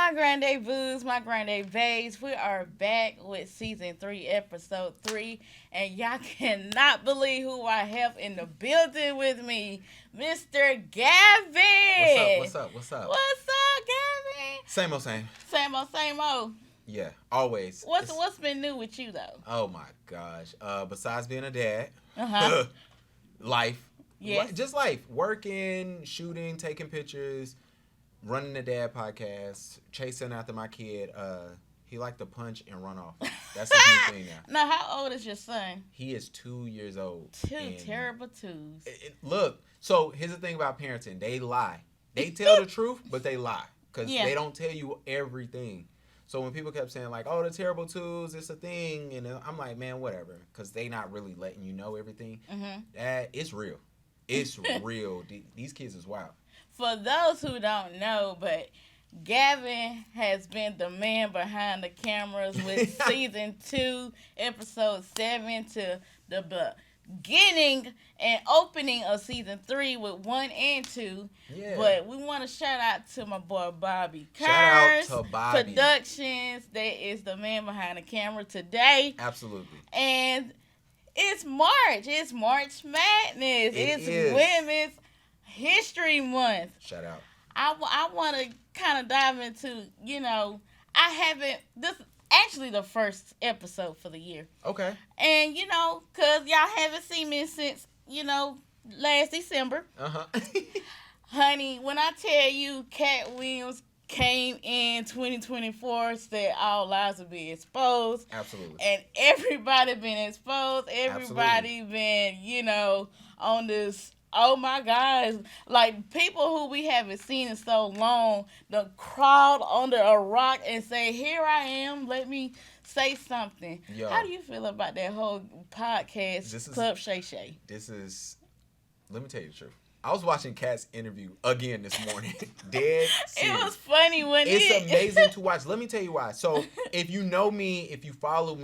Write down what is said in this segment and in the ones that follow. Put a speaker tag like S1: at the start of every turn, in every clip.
S1: My Grande Boos, my Grande Bays, we are back with season 3, episode 3, and y'all cannot believe who I have in the building with me, Mr. Gavin.
S2: What's up?
S1: What's up, Gavin?
S2: Same old same.
S1: Same old.
S2: Yeah, always.
S1: What's been new with you though?
S2: Oh my gosh. Besides being a dad, life.
S1: Yes.
S2: Just life. Working, shooting, taking pictures, running the dad podcast, chasing after my kid. He liked to punch and run off. That's his new thing now.
S1: Now, how old is your son?
S2: He is 2 years old.
S1: Two terrible twos.
S2: Look, so here's the thing about parenting. They lie. They tell the truth, but they lie. Because they don't tell you everything. So when people kept saying, like, oh, the terrible twos, it's a thing. And I'm like, man, whatever. Because they not really letting you know everything. It's real. It's real. These kids is wild.
S1: For those who don't know, but Gavin has been the man behind the cameras with season 2, episode 7 to the beginning and opening of season 3 with 1 and 2.
S2: Yeah.
S1: But we want to shout out to my boy Bobby Kerns.
S2: Shout out to Bobby
S1: Productions. That is the man behind the camera today.
S2: Absolutely.
S1: And it's March. It's March Madness. It's Women's History Month.
S2: Shout out.
S1: I want to kind of dive into, this is actually the first episode for the year.
S2: Okay.
S1: And, because y'all haven't seen me since, last December. Honey, when I tell you Cat Williams came in 2024, said all lives will be exposed.
S2: Absolutely.
S1: And everybody been exposed. Everybody been, on this, oh my gosh. Like, people who we haven't seen in so long, the crowd under a rock and say, here I am, let me say something.
S2: Yo,
S1: how do you feel about that whole podcast, Club Shay Shay?
S2: Let me tell you the truth. I was watching Kat's interview again this morning. Dead serious.
S1: It was funny, wasn't it?
S2: It's amazing to watch. Let me tell you why. So, if you know me, if you follow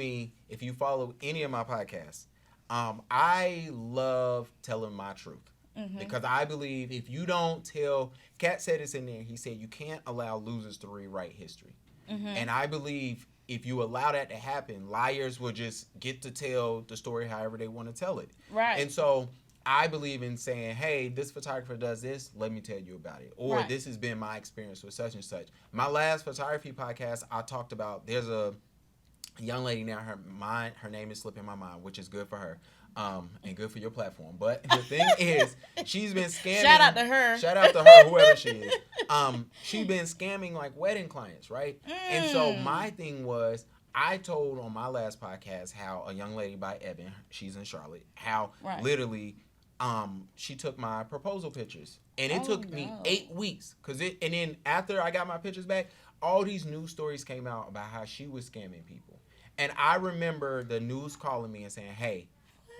S2: any of my podcasts, I love telling my truth. Because I believe if you don't tell, Kat said this in there, he said you can't allow losers to rewrite history. And I believe if you allow that to happen, liars will just get to tell the story however they want to tell it.
S1: Right.
S2: And so I believe in saying, hey, this photographer does this, let me tell you about it. Or this has been my experience with such and such. My last photography podcast, I talked about, there's a young lady now, her name is slipping my mind, which is good for her. And good for your platform. But the thing is, she's been scamming.
S1: Shout out to her.
S2: Shout out to her, whoever she is. She's been scamming like wedding clients, right? And so my thing was, I told on my last podcast how a young lady by Evan, she's in Charlotte, how literally she took my proposal pictures. And it took me 8 weeks. And then after I got my pictures back, all these news stories came out about how she was scamming people. And I remember the news calling me and saying, hey,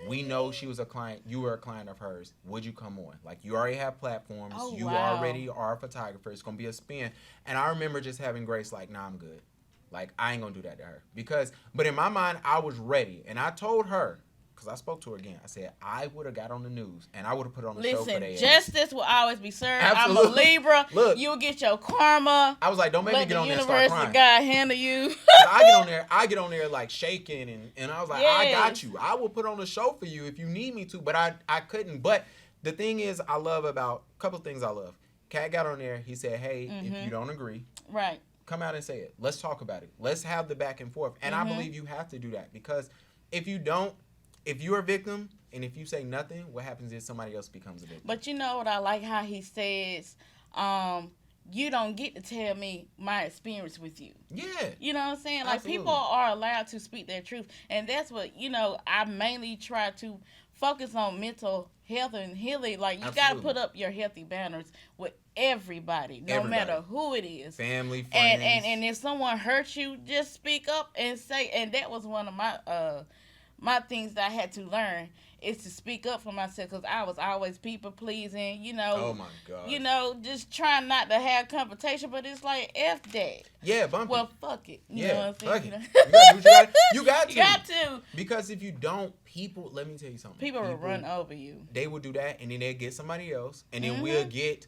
S2: we know she was a client. You were a client of hers. Would you come on? Like, you already have platforms. You already are a photographer. It's going to be a spin. And I remember just having grace like, nah, I'm good. Like, I ain't going to do that to her. But in my mind, I was ready. And I told her, because I spoke to her again, I said, I would have got on the news and I would have put it on the show for their ass.
S1: Justice will always be served.
S2: Absolutely.
S1: I'm a Libra.
S2: Look,
S1: you'll get your karma.
S2: I was like, don't make me get on there and start
S1: Let the
S2: crying.
S1: universe, God handle you.
S2: I get on there like shaking and I was like, I got you. I will put on a show for you if you need me to, but I couldn't. But the thing is, I love about a couple of things I love. Kat got on there. He said, hey, if you don't agree, come out and say it. Let's talk about it. Let's have the back and forth. And I believe you have to do that, because if you don't, if you're a victim and if you say nothing, what happens is somebody else becomes a victim.
S1: But you know what I like how he says, you don't get to tell me my experience with you.
S2: Yeah.
S1: You know what I'm saying? Like,
S2: Absolutely.
S1: people are allowed to speak their truth. And that's what, I mainly try to focus on mental health and healing. Like, you got to put up your healthy banners with everybody, no matter who it is.
S2: Family, friends.
S1: And if someone hurts you, just speak up and say, and that was one of my things that I had to learn, is to speak up for myself, because I was always people pleasing,
S2: Oh my God.
S1: Just trying not to have confrontation, but it's like, F that.
S2: Yeah, bump
S1: Well, fuck it. You know what I'm saying?
S2: Fuck it. You got to.
S1: You got to.
S2: Because if you don't, people, let me tell you something.
S1: People will run over you.
S2: They will do that, and then they'll get somebody else, and then we'll get,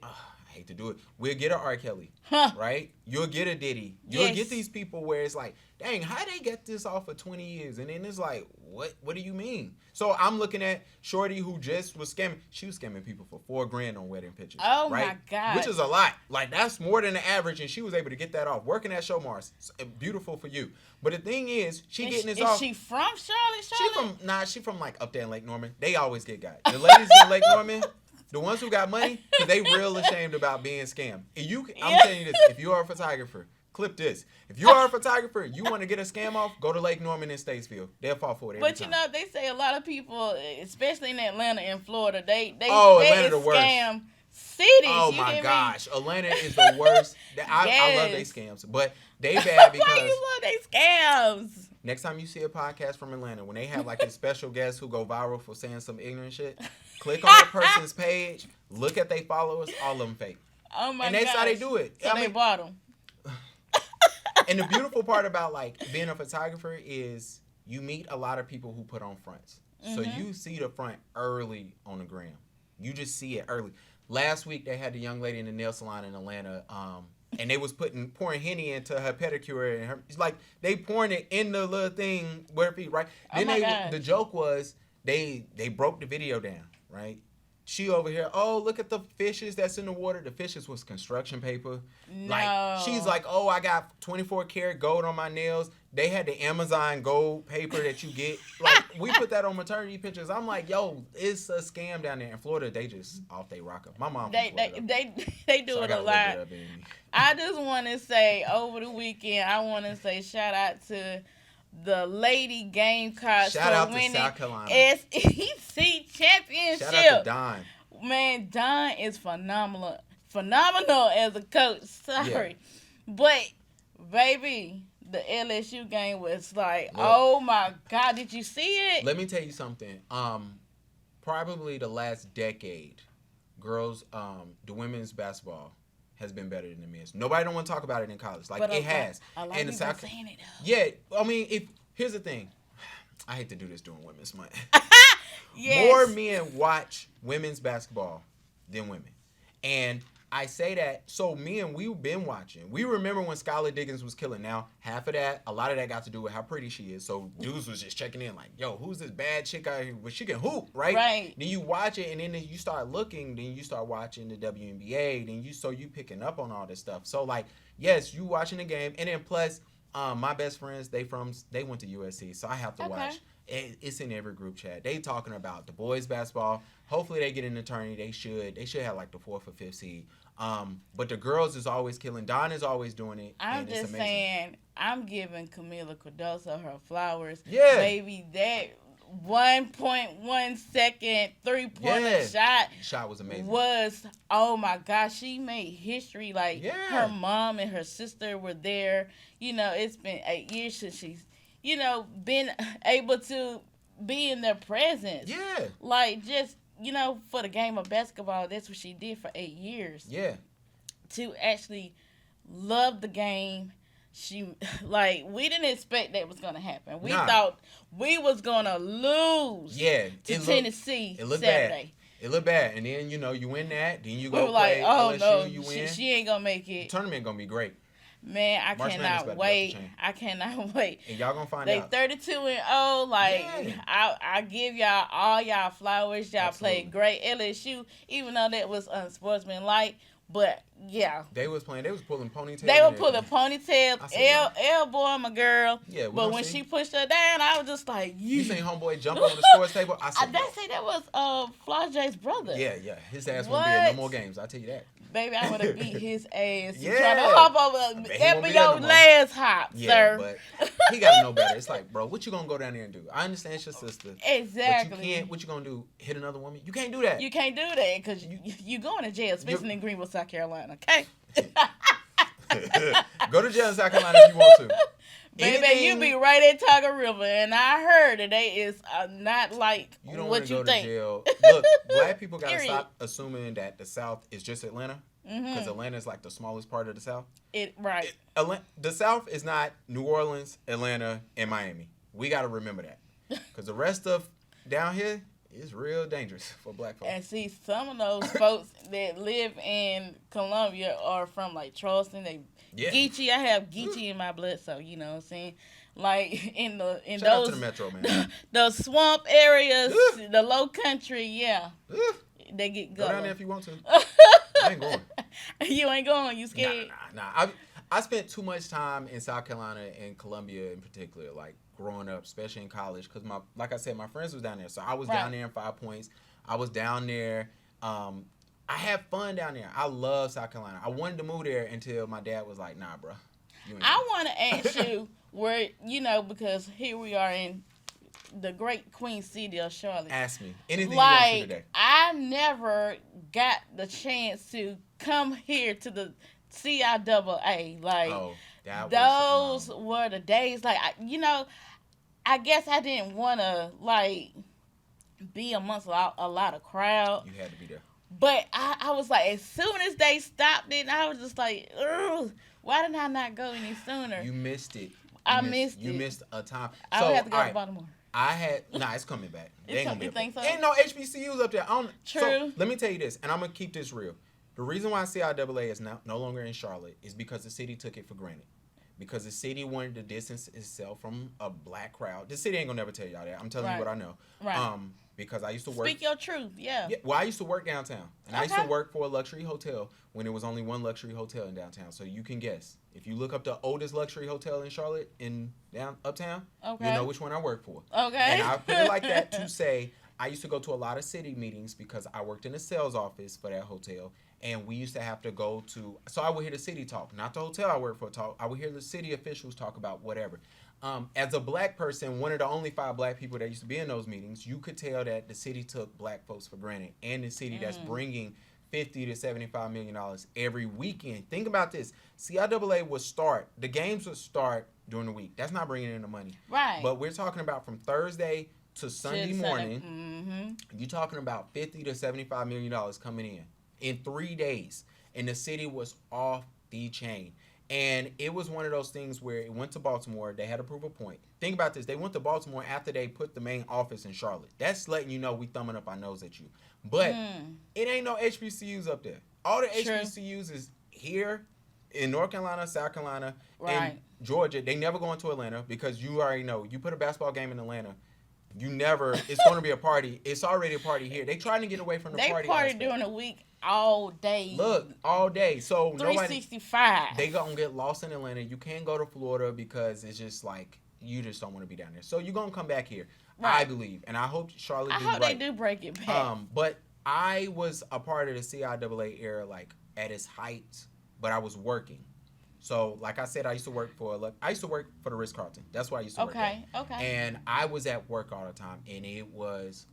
S2: I hate to do it. We'll get an R. Kelly, right? You'll get a Diddy. You'll get these people where it's like, dang, how they get this off for 20 years? And then it's like, what do you mean? So I'm looking at Shorty who just was scamming. She was scamming people for $4,000 on wedding pictures.
S1: Oh,
S2: right?
S1: my God.
S2: Which is a lot. Like, that's more than the average, and she was able to get that off. Working at Show Mars. Beautiful for you. But the thing is, getting this off.
S1: Is she from Charlotte?
S2: She from like up there in Lake Norman. They always get got. The ladies in Lake Norman, the ones who got money, because they real ashamed about being scammed. I'm telling you this, if you are a photographer, clip this. If you are a photographer, you want to get a scam off, go to Lake Norman in Statesville. They'll fall for it every time.
S1: But they say a lot of people, especially in Atlanta and Florida, they
S2: Atlanta the worst.
S1: Scam cities.
S2: Oh my gosh, Atlanta is the worst. I love they scams, but they bad because.
S1: Why you love they scams?
S2: Next time you see a podcast from Atlanta, when they have like a special guest who go viral for saying some ignorant shit, click on that person's page, look at their followers, all of them fake.
S1: Oh my god.
S2: And that's how they do it.
S1: So they bought them.
S2: And the beautiful part about like being a photographer is you meet a lot of people who put on fronts. Mm-hmm. So you see the front early on the gram. You just see it early. Last week they had the young lady in the nail salon in Atlanta, and they was pouring Henny into her pedicure, and it's like they pouring it in the little thing where it be, right? Then the joke was they broke the video down, right? She over here, oh, look at the fishes that's in the water. The fishes was construction paper.
S1: No.
S2: Like, she's like, oh, I got 24 karat gold on my nails. They had the Amazon gold paper that you get. Like, we put that on maternity pictures. I'm like, yo, it's a scam down there in Florida. They just off they rocker. My mom
S1: They do so it a lot. I just want to say, over the weekend, I want to say shout out to the Lady Gamecocks for winning
S2: South Carolina
S1: S3E3 championship.
S2: Shout out to Don.
S1: Man, Don is phenomenal as a coach. Sorry, but baby, the LSU game was like, oh my God, did you see it?
S2: Let me tell you something. Probably the last decade, girls, the women's basketball has been better than the men's. Nobody don't want to talk about it in college. Like, it has.
S1: A lot of people saying it, though.
S2: Yeah, I mean, here's the thing. I hate to do this during Women's Month.
S1: Yes.
S2: More men watch women's basketball than women. And I say that, so we've been watching. We remember when Skylar Diggins was killing. Now, a lot of that got to do with how pretty she is. So dudes was just checking in like, yo, who's this bad chick out here? But she can hoop, right?
S1: Right.
S2: Then you watch it, and then you start looking. Then you start watching the WNBA. Then you picking up on all this stuff. So, like, yes, you watching the game. And then plus, my best friends, they went to USC. So I have to watch. It's in every group chat. They talking about the boys basketball. Hopefully they get an attorney. They should have like the 4th or 5th seed. But the girls is always killing. Don is always doing it.
S1: I'm just saying, I'm giving Camila Cardoso her flowers.
S2: Yeah.
S1: Baby, that 1.1 second 3-pointer
S2: shot was amazing.
S1: Oh my gosh, she made history. Like, her mom and her sister were there. It's been 8 years since she's been able to be in their presence.
S2: Yeah.
S1: Like, just, for the game of basketball, that's what she did for 8 years.
S2: Yeah.
S1: To actually love the game. We didn't expect that was going to happen. We thought we was going to lose to Tennessee Saturday.
S2: It looked bad. And then, you win that. Then you go
S1: play
S2: LSU,
S1: no,
S2: you win.
S1: She ain't going to make it.
S2: The tournament going to be great.
S1: Man, I cannot wait. I cannot wait.
S2: And y'all gonna find
S1: out. They 32-0. Like, I give y'all all y'all flowers. Y'all played great. LSU, even though that was unsportsmanlike, but yeah.
S2: They was pulling ponytails.
S1: They were pulling ponytails. Elbow, my girl.
S2: Yeah.
S1: But when she pushed her down, I was just like,
S2: you seen homeboy jump over the scores table? I said,
S1: they say that was Flau'jae's brother.
S2: Yeah. His ass won't be in no more games. I tell you that.
S1: Baby, I would have beat his ass. Trying to hop over. That be your last hop, sir.
S2: But he got to know better. It's like, bro, what you going to go down there and do? I understand it's your sister.
S1: Exactly.
S2: But you can't, what you going to do? Hit another woman? You can't do that.
S1: You can't do that because you going to jail, especially in Greenville, South Carolina, okay?
S2: Go to jail in South Carolina if you want to.
S1: Baby, you be right at Tugger River, and I heard that they is not like
S2: you don't
S1: what you
S2: go
S1: think.
S2: To jail. Look, black people gotta stop assuming that the South is just Atlanta, because Atlanta is like the smallest part of the South. The South is not New Orleans, Atlanta, and Miami. We gotta remember that, because the rest of down here It's real dangerous for black folks.
S1: And see, some of those folks that live in Columbia are from like Charleston. They Geechee. I have Geechee in my blood, so you know what I'm saying. Like in
S2: Shout out to
S1: those
S2: the Metro, man.
S1: the swamp areas, the low country, yeah, they get
S2: go down there if you want to. I ain't going.
S1: You ain't going. You scared?
S2: Nah. I spent too much time in South Carolina and Columbia in particular, like growing up, especially in college, because like I said, my friends was down there, so I was down there in 5 Points. I was down there. I had fun down there. I love South Carolina. I wanted to move there until my dad was like, "Nah, bro."
S1: I want to ask you where because here we are in the great Queen City of Charlotte.
S2: Ask me anything you want to today.
S1: I never got the chance to come here to the CIAA. Like, those were the days. Like, I guess I didn't want to, like, be amongst a lot of crowd.
S2: You had to be there.
S1: But I was like, as soon as they stopped it, I was just like, ugh, why did I not go any sooner?
S2: You missed it.
S1: You
S2: missed a time.
S1: I would have to go to Baltimore.
S2: It's coming back. They ain't gonna be
S1: you think so?
S2: Ain't no HBCUs up there.
S1: True.
S2: So let me tell you this, and I'm gonna keep this real. The reason why CIAA is no longer in Charlotte is because the city took it for granted. Because the city wanted to distance itself from a black crowd. The city ain't gonna never tell y'all that. I'm telling you what I know.
S1: Right.
S2: Because I used to work.
S1: Speak your truth, yeah.
S2: Well, I used to work downtown, and I used to work for a luxury hotel when there was only one luxury hotel in downtown. So you can guess. If you look up the oldest luxury hotel in Charlotte uptown, you know which one I work for.
S1: Okay.
S2: And I put it like that to say I used to go to a lot of city meetings because I worked in the sales office for that hotel. And we used to have to go to, so I would hear the city talk, not the hotel I work for talk. I would hear the city officials talk about whatever. As a black person, one of the only 5 black people that used to be in those meetings, you could tell that the city took black folks for granted, and the city that's bringing $50 to $75 million every weekend. Think about this: CIAA the games would start during the week. That's not bringing in the money,
S1: right?
S2: But we're talking about from Thursday to Sunday morning. You're talking about $50 to $75 million coming in 3 days, and the city was off the chain. And it was one of those things where it went to Baltimore. They had to prove a point. Think about this. They went to Baltimore after they put the main office in Charlotte. That's letting you know we thumbing up our nose at you. But it ain't no HBCUs up there. All the HBCUs is here in North Carolina, South Carolina, and Georgia. They never go into Atlanta because you already know. You put a basketball game in Atlanta, it's going to be a party. It's already a party here. They trying to get away from the party.
S1: They party during the week all day.
S2: Look, all day. So
S1: 365.
S2: They gonna get lost in Atlanta. You can't go to Florida because it's just like you just don't want to be down there. So you're gonna come back here, I believe, and I hope Charlotte. I hope
S1: they do break it back.
S2: But I was a part of the CIAA era, like at its height, but I was working. So, like I said, I used to work for the Ritz-Carlton. That's why I used to work there. Okay. And I was at work all the time, and it was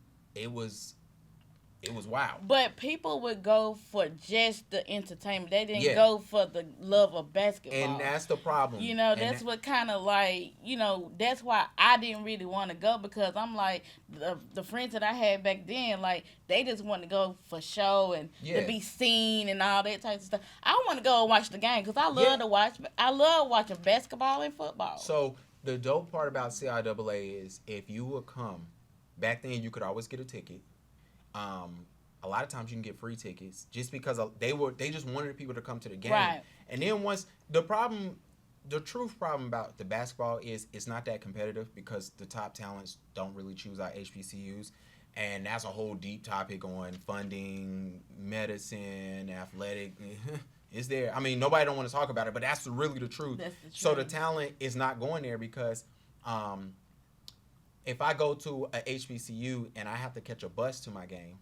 S2: wild.
S1: But people would go for just the entertainment. They didn't go for the love of basketball.
S2: And that's the problem.
S1: That's what kind of like, that's why I didn't really want to go, because I'm like, the friends that I had back then, like, they just want to go for show and to be seen and all that type of stuff. I want to go and watch the game because I love to watch. I love watching basketball and football.
S2: So the dope part about CIAA is if you would come, back then you could always get a ticket. A lot of times you can get free tickets just because they just wanted people to come to the game. Right. And then once the truth problem about the basketball is it's not that competitive because the top talents don't really choose our HBCUs. And that's a whole deep topic on funding, medicine, athletic. It's there. I mean, nobody don't want to talk about it, but that's really the truth. That's the truth. So the talent is not going there because if I go to a HBCU and I have to catch a bus to my game,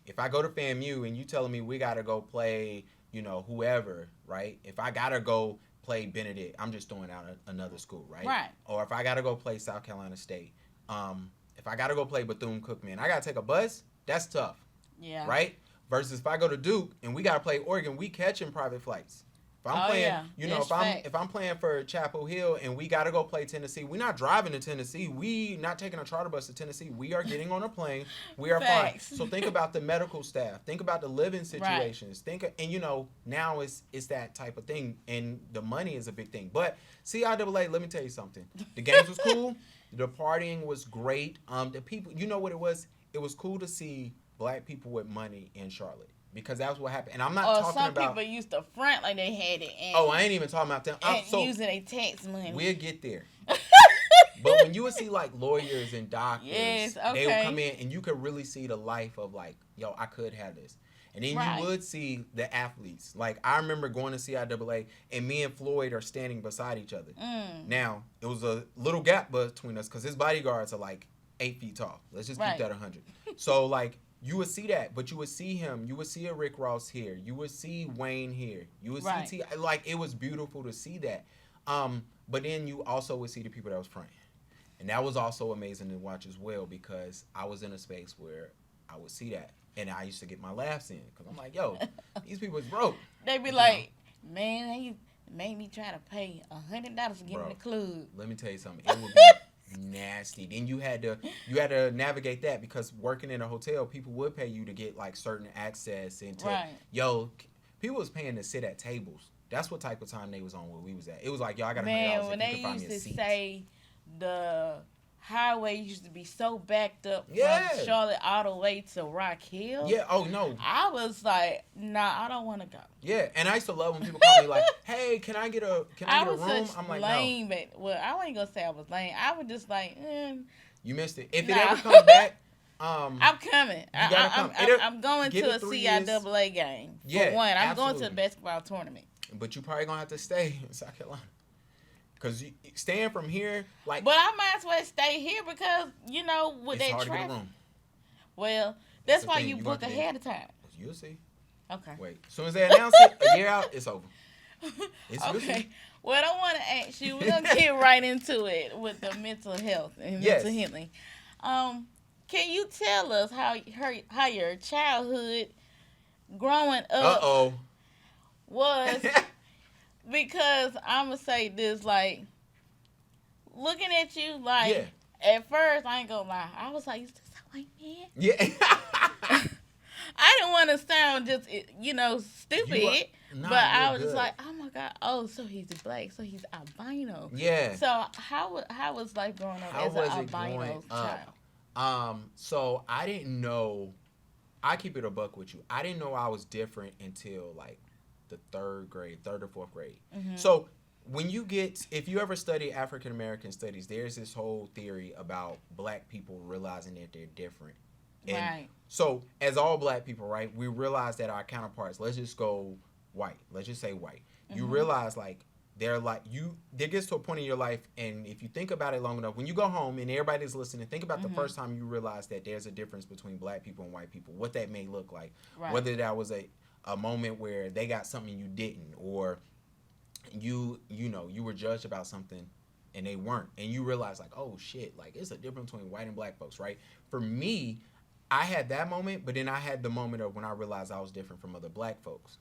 S2: if I go to FAMU and you telling me we got to go play, whoever, right? If I got to go play Benedict, I'm just throwing out another school, right?
S1: Right.
S2: Or if I got to go play South Carolina State, if I got to go play Bethune-Cookman, I got to take a bus, that's tough. Yeah. Right? Versus if I go to Duke and we got to play Oregon, we catching private flights. If I'm playing, if I'm playing for Chapel Hill and we got to go play Tennessee, we're not driving to Tennessee. We not taking a charter bus to Tennessee. We are getting on a plane. We are fine. So think about the medical staff. Think about the living situations. Now it's that type of thing, and the money is a big thing. But CIAA, let me tell you something. The games was cool. The partying was great. The people, you know what it was? It was cool to see black people with money in Charlotte because that's what happened. And I'm not talking
S1: some
S2: about.
S1: People used to front like they had it. And,
S2: I ain't even talking about them.
S1: And using their tax money.
S2: We'll get there. But when you would see like lawyers and doctors, they would come in and you could really see the life of like, yo, I could have this. And then you would see the athletes. Like, I remember going to CIAA, and me and Floyd are standing beside each other. Now, it was a little gap between us because his bodyguards are like 8 feet tall. Let's just keep that 100. So, like, you would see that, but you would see him. You would see a Rick Ross here. You would see Wayne here. You would see like, it was beautiful to see that. But then you also would see the people that was fronting. And that was also amazing to watch as well because I was in a space where I would see that. And I used to get my laughs in because I'm like, yo, these people is broke.
S1: They be like, man, they made me try to pay $100 to get in the club.
S2: Let me tell you something. It would be nasty. Then you had to navigate that because working in a hotel, people would pay you to get like certain access and people was paying to sit at tables. That's what type of time they was on where we was at. It was like, yo, I got $100
S1: when
S2: if you can find me a seat.
S1: They used to say the highway used to be so backed up from Charlotte all the way to Rock Hill.
S2: Yeah, oh no.
S1: I was like, nah, I don't want to go.
S2: Yeah, and I used to love when people call me like, hey, can I get a room? I'm like,
S1: lame,
S2: no.
S1: But, well, I wasn't going to say I was lame. I was just like,
S2: You missed it. If it ever comes back,
S1: I'm coming. I'm going to a CIAA game. For one, I'm going to a basketball tournament.
S2: But you probably going to have to stay in South Carolina. Because staying from here, like...
S1: But I might as well stay here because, you know, with that traffic... It's hard to get a room. Well, that's why you book ahead of time.
S2: You'll see.
S1: Okay.
S2: Wait. As soon as they announce it, a year out, it's over.
S1: Okay. Well, I want to ask you, we're going to get right into it with the mental health and mental healing. Can you tell us how your childhood growing up was... Because I'm going to say this, like, looking at you, like, at first, I ain't going to lie. I was like, you still sound like man?
S2: Yeah.
S1: I didn't want to sound just, you know, stupid. But I was just like, oh, my God. Oh, so he's black. So he's albino.
S2: Yeah.
S1: So how was life growing up as an albino child?
S2: So I didn't know. I keep it a buck with you. I didn't know I was different until, like, the third or fourth grade. Mm-hmm. So if you ever study African American studies, there's this whole theory about black people realizing that they're different. And so as all black people, right, we realize that our counterparts, let's just go white. Let's just say white. Mm-hmm. You realize like there gets to a point in your life, and if you think about it long enough, when you go home and everybody's listening, think about the first time you realize that there's a difference between black people and white people, what that may look like. Right. Whether that was a moment where they got something you didn't, or you were judged about something and they weren't, and you realize like, oh shit, like it's a difference between white and black folks, right? For me, I had that moment, but then I had the moment of when I realized I was different from other black folks.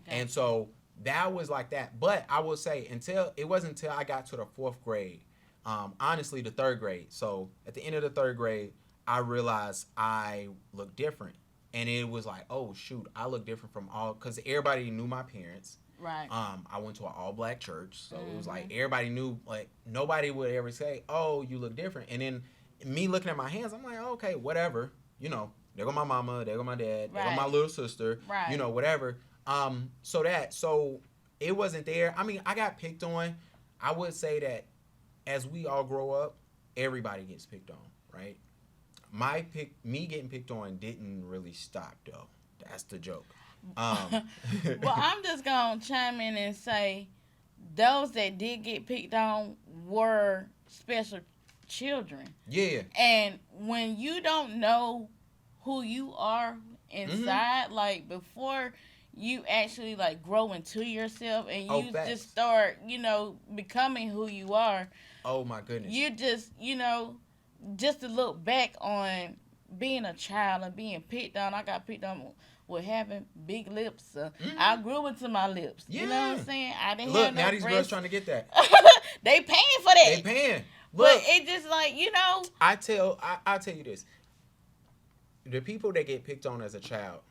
S2: Okay. And so that was like that. But I will say it wasn't until I got to the fourth grade, honestly the third grade. So at the end of the third grade, I realized I looked different. And it was like, oh, shoot, I look different from because everybody knew my parents. Right. I went to an all-black church. So it was like everybody knew, like, nobody would ever say, oh, you look different. And then me looking at my hands, I'm like, okay, whatever. You know, there go my mama, there go my dad, there go my little sister, you know, whatever. So it wasn't there. I mean, I got picked on. I would say that as we all grow up, everybody gets picked on, right? Me getting picked on didn't really stop though. That's the joke.
S1: Well, I'm just gonna chime in and say those that did get picked on were special children. Yeah. And when you don't know who you are inside, like before you actually like grow into yourself and you just start, you know, becoming who you are.
S2: Oh my goodness.
S1: You just, you know, just to look back on being a child and being picked on, I got picked on with having big lips. I grew into my lips. Yeah. You know what I'm saying? I didn't have no
S2: now these girls trying to get that.
S1: They paying for that.
S2: They paying.
S1: Look, but it just like, you know.
S2: I tell you this. The people that get picked on as a child,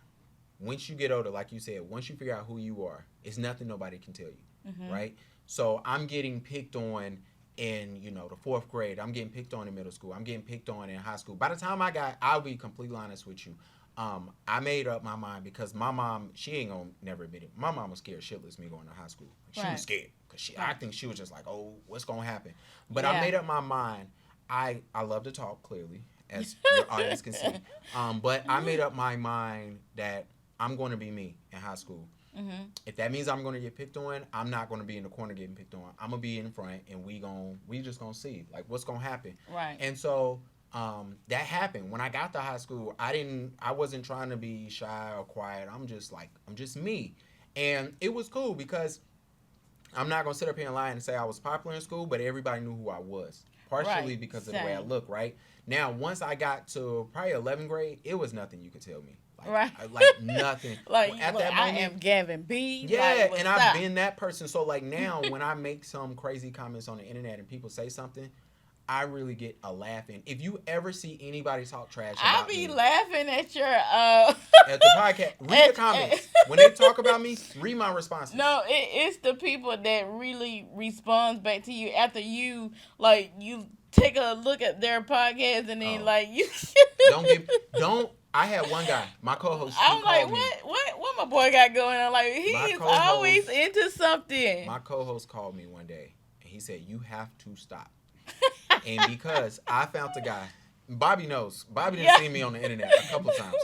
S2: once you get older, like you said, once you figure out who you are, it's nothing nobody can tell you. Mm-hmm. Right? So I'm getting picked on in the 4th grade. I'm getting picked on in middle school. I'm getting picked on in high school. By the time I'll be completely honest with you. I made up my mind because my mom, she ain't gonna never admit it. My mom was scared shitless me going to high school. She was scared because I think she was just like, oh, what's gonna happen? But I made up my mind. I love to talk clearly, as your audience can see. But I made up my mind that I'm going to be me in high school. Mm-hmm. If that means I'm going to get picked on, I'm not going to be in the corner getting picked on. I'm going to be in front, and we just going to see like what's going to happen.
S1: Right.
S2: And so that happened. When I got to high school, I wasn't trying to be shy or quiet. I'm just me. And it was cool because I'm not going to sit up here and lie and say I was popular in school, but everybody knew who I was. Partially because of the way I look, right? Now, once I got to probably 11th grade, it was nothing you could tell me. Like nothing.
S1: At that moment, I am Gavin B.
S2: Yeah, and I've been that person. So like now when I make some crazy comments on the internet and people say something, I really get a laugh in. If you ever see anybody talk trash about me,
S1: laughing at your
S2: at the podcast. Read the comments. When they talk about me, read my responses.
S1: No, it's the people that really responds back to you after you take a look at their podcast and then you
S2: don't. I had one guy, my co-host.
S1: I'm like, what my boy got going on? Like he's always into something.
S2: My co-host called me one day and he said, "You have to stop." And because I found the guy, Bobby knows. Bobby didn't see me on the internet a couple of times.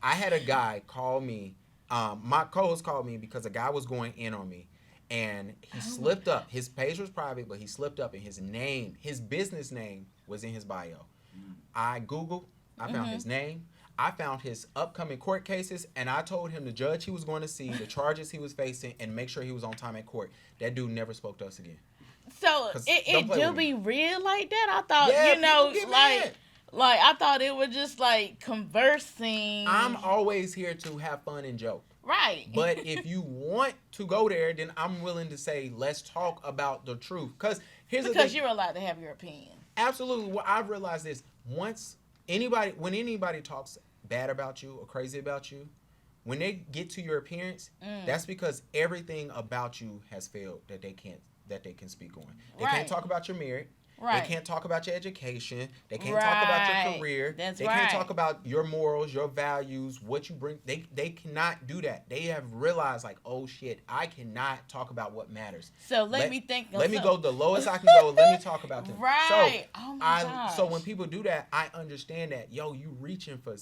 S2: I had a guy call me. My co-host called me because a guy was going in on me, and he slipped up. His page was private, but he slipped up, and his business name was in his bio. I Googled. I found his name. I found his upcoming court cases, and I told him the judge he was going to see, the charges he was facing, and make sure he was on time at court. That dude never spoke to us again.
S1: So it do be real like that? I thought, like I thought it was just like conversing.
S2: I'm always here to have fun and joke.
S1: Right.
S2: But if you want to go there, then I'm willing to say, let's talk about the truth. Because
S1: you're allowed to have your opinion.
S2: Absolutely. Well, I've realized this. When anybody talks bad about you or crazy about you, when they get to your appearance, that's because everything about you has failed that they can speak on. They can't talk about your merit. Right. They can't talk about your education. They can't talk about your career. They can't talk about your morals, your values, what you bring. They cannot do that. They have realized, like, oh shit, I cannot talk about what matters.
S1: So let me think.
S2: Let me go the lowest I can go. Let me talk about them.
S1: Right.
S2: So when people do that, I understand that. Yo, you reaching for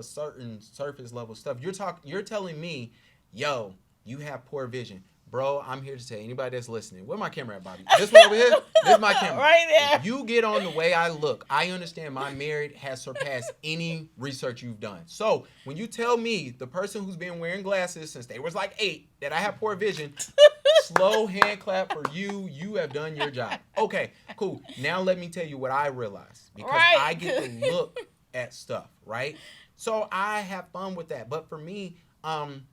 S2: certain surface level stuff. You're telling me, yo, you have poor vision. Bro, I'm here to tell anybody that's listening. Where my camera at, Bobby? This one over here? This is my camera.
S1: Right there.
S2: If you get on the way I look, I understand my merit has surpassed any research you've done. So when you tell me, the person who's been wearing glasses since they was like 8, that I have poor vision, slow hand clap for you. You have done your job. Okay, cool. Now let me tell you what I realized. Because I get to look at stuff, right? So I have fun with that. But for me, and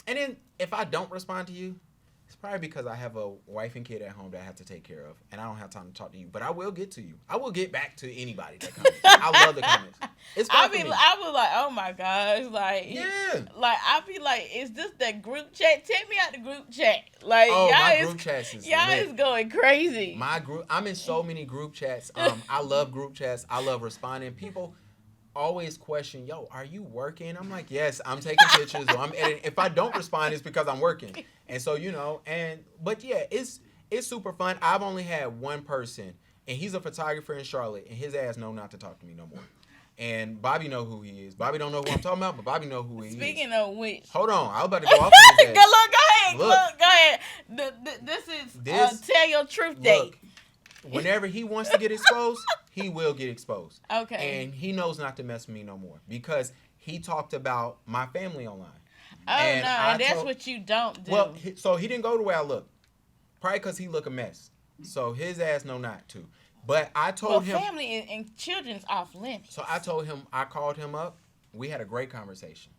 S2: then if I don't respond to you, it's probably because I have a wife and kid at home that I have to take care of, and I don't have time to talk to you. But I will get to you. I will get back to anybody that comments. I love the comments. It's fun for me.
S1: I was like, oh my gosh, like,
S2: yeah.
S1: Like I be like, is this that group chat? Take me out the group chat. Like,
S2: my group chats is
S1: y'all
S2: lit.
S1: is going crazy.
S2: My group, I'm in so many group chats. I love group chats. I love responding. People always question, yo, are you working? I'm like, yes, I'm taking pictures or I'm editing. If I don't respond, it's because I'm working. And so, but yeah, it's super fun. I've only had one person, and he's a photographer in Charlotte, and his ass know not to talk to me no more. And Bobby know who he is. Bobby don't know who I'm talking about, but Bobby know who he is.
S1: Speaking of which.
S2: Hold on, I was about to go off of his ass.
S1: Go ahead. This is Tell Your Truth Day.
S2: Whenever he wants to get exposed, he will get exposed.
S1: Okay.
S2: And he knows not to mess with me no more because he talked about my family online.
S1: Oh, and that's what you don't do.
S2: Well, so he didn't go the way I look. Probably because he look a mess. So his ass know not to. But I told him.
S1: Family and children's off limits.
S2: So I told him, I called him up. We had a great conversation.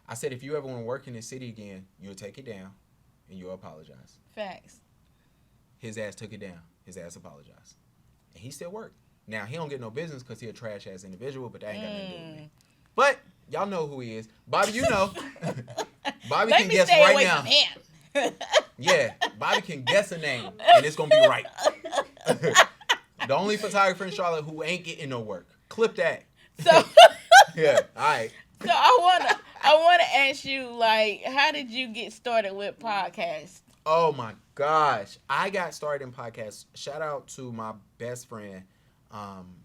S2: I said, if you ever want to work in this city again, you'll take it down and you'll apologize.
S1: Facts.
S2: His ass took it down. His ass apologized. And he still worked. Now, he don't get no business because he a trash-ass individual, but that ain't got nothing to do with me. But y'all know who he is. Bobby, you know. Bobby can guess right now. Yeah, Bobby can guess a name, and it's going to be right. The only photographer in Charlotte who ain't getting no work. Clip that.
S1: So
S2: Yeah, all right.
S1: So I wanna ask you, like, how did you get started with podcasts?
S2: Oh my gosh. I got started in podcasts. Shout out to my best friend.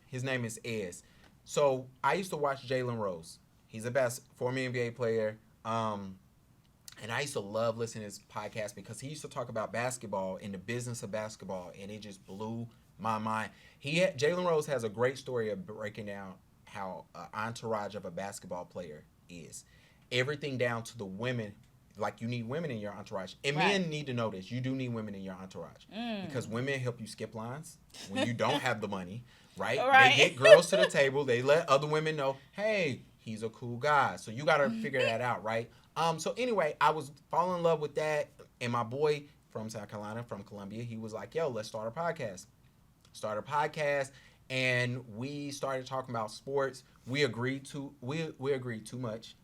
S2: His name is Ez. So I used to watch Jalen Rose. He's a former NBA player. And I used to love listening to his podcast because he used to talk about basketball and the business of basketball, and it just blew my mind. Jalen Rose has a great story of breaking down how an entourage of a basketball player is. Everything down to the women. Like, you need women in your entourage. And men need to know this. You do need women in your entourage. Because women help you skip lines when you don't have the money, right? They get girls to the table. They let other women know, hey, he's a cool guy. So you got to figure that out, right? So anyway, I was falling in love with that. And my boy from South Carolina, from Columbia, he was like, yo, let's start a podcast. And we started talking about sports. We agreed too much,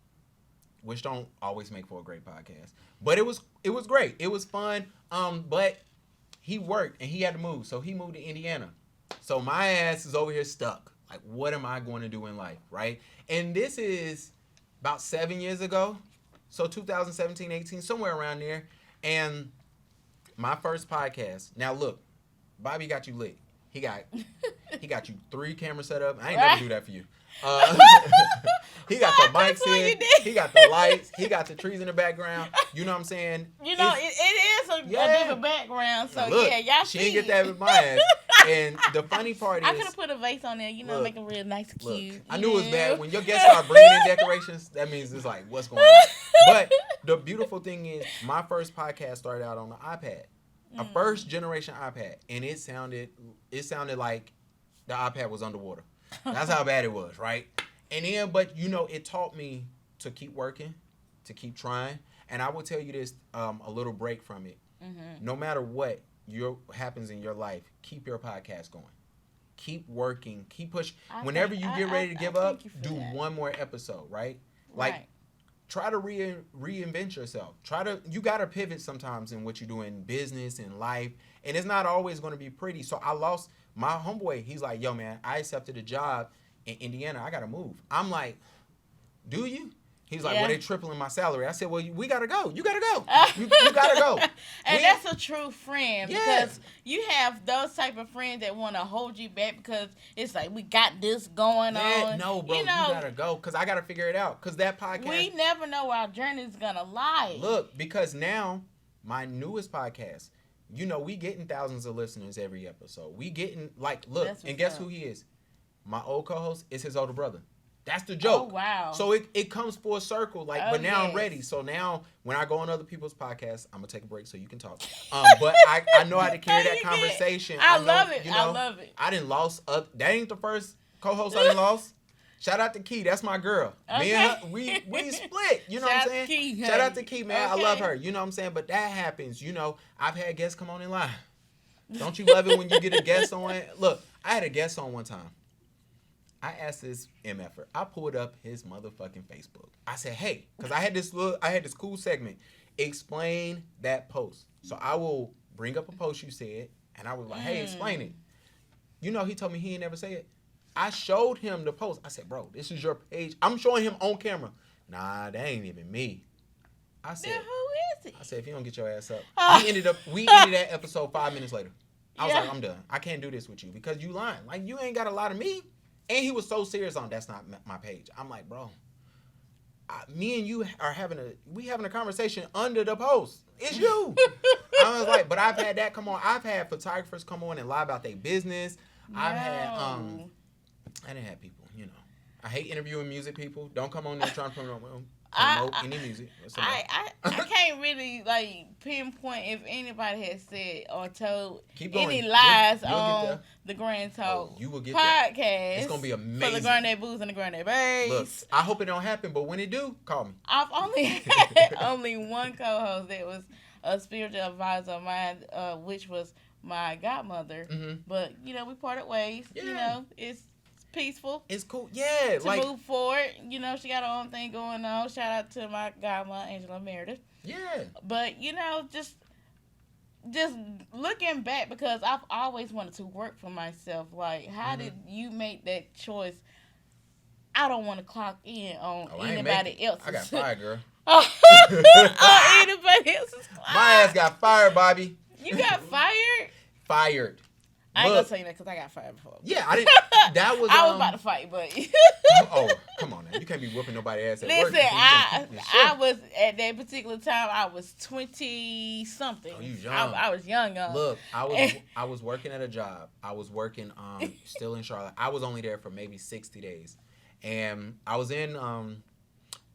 S2: which don't always make for a great podcast. But it was great. It was fun. But he worked and he had to move. So he moved to Indiana. So my ass is over here stuck. Like, what am I going to do in life, right? And this is about 7 years ago. So 2017, 18, somewhere around there. And my first podcast. Now look, Bobby got you lit. He got you 3 cameras set up. I ain't never do that for you. He got the mics in. He got the lights. He got the trees in the background. You know what I'm saying?
S1: You know, it is a different background. So
S2: look,
S1: yeah, y'all
S2: she didn't get that with my ass. And the funny part is,
S1: I could have put a vase on there. You know, make it real nice, cute.
S2: Look, I knew it was bad when your guests start bringing in decorations. That means it's like, what's going on? But the beautiful thing is, my first podcast started out on the iPad. A first generation iPad, and it sounded like the iPad was underwater. That's how bad it was, right? And then, but you know, it taught me to keep working, to keep trying. And I will tell you this, a little break from it. No matter what happens in your life, keep your podcast going. Keep working, keep pushing. Whenever you get ready to give up, do one more episode, right? Like, try to reinvent yourself. You got to pivot sometimes in what you do in business, in life. And it's not always going to be pretty. So I lost my homeboy. He's like, yo, man, I accepted a job in Indiana. I got to move. I'm like, do you? He's like, well, they tripling my salary. I said, well, we got to go. You got to go. You got to go.
S1: And that's a true friend. Because you have those type of friends that want to hold you back because it's like, we got this going on.
S2: No, bro, you got to go because I got to figure it out. Because that podcast.
S1: We never know where our journey is going to lie.
S2: Look, because now my newest podcast, you know, we getting thousands of listeners every episode. We getting, like, look, and guess who he is? My old co-host is his older brother. That's the joke.
S1: Oh, wow.
S2: So it comes full circle. Like, but now I'm ready. So now when I go on other people's podcasts, I'm going to take a break so you can talk. But I know how to carry that conversation.
S1: I love it. You know, I love it.
S2: I didn't lost. That ain't the first co-host I didn't lost. Shout out to Key. That's my girl. Okay. Me and her, we split. You know what I'm saying? Key, shout out to Key, man. Okay. I love her. You know what I'm saying? But that happens. You know, I've had guests come on in line. Don't you love it when you get a guest on? Look, I had a guest on one time. I asked this MFer. I pulled up his motherfucking Facebook. I said, hey, because I had this cool segment. Explain that post. So I will bring up a post you said, and I was like, hey, explain it. You know, he told me he ain't never say it. I showed him the post. I said, bro, this is your page. I'm showing him on camera. Nah, that ain't even me. I said,
S1: then who is it?
S2: I said, if you don't get your ass up. We ended that episode 5 minutes later. I was like, I'm done. I can't do this with you because you lying. Like, you ain't got a lot of me. And he was so serious on that's not my page. I'm like, bro, me and you are having a conversation under the post. It's you. I was like, but I've had that come on. I've had photographers come on and lie about their business. No. I didn't have people, you know. I hate interviewing music people. Don't come on there trying to promote any music.
S1: I can't really like pinpoint if anybody has said or told any lies on the Grand Talk podcast.
S2: It's gonna be amazing
S1: for the Granddad Booze and the Granddad Bass.
S2: Look, I hope it don't happen, but when it do, call me.
S1: I've only had one co-host that was a spiritual advisor of mine, which was my godmother. Mm-hmm. But you know, we parted ways. Yeah. You know, it's peaceful.
S2: It's cool. Yeah.
S1: To move forward. You know, she got her own thing going on. Shout out to my godmother, Angela Meredith.
S2: Yeah.
S1: But, you know, just just looking back, because I've always wanted to work for myself. Like, how did you make that choice? I don't want to clock in on anybody else's.
S2: I got fired, girl.
S1: On anybody else's clock.
S2: My ass got fired, Bobby.
S1: You got fired?
S2: Fired.
S1: I ain't gonna say that because I got fired before.
S2: Yeah, I didn't. That was.
S1: I was about to fight, but.
S2: Oh, come on now! You can't be whooping nobody's ass at
S1: Listen,
S2: work.
S1: I was at that particular time. I was 20 something.
S2: Oh, you young?
S1: I was young.
S2: Look, I was working at a job. I was working still in Charlotte. I was only there for maybe 60 days, and I was in.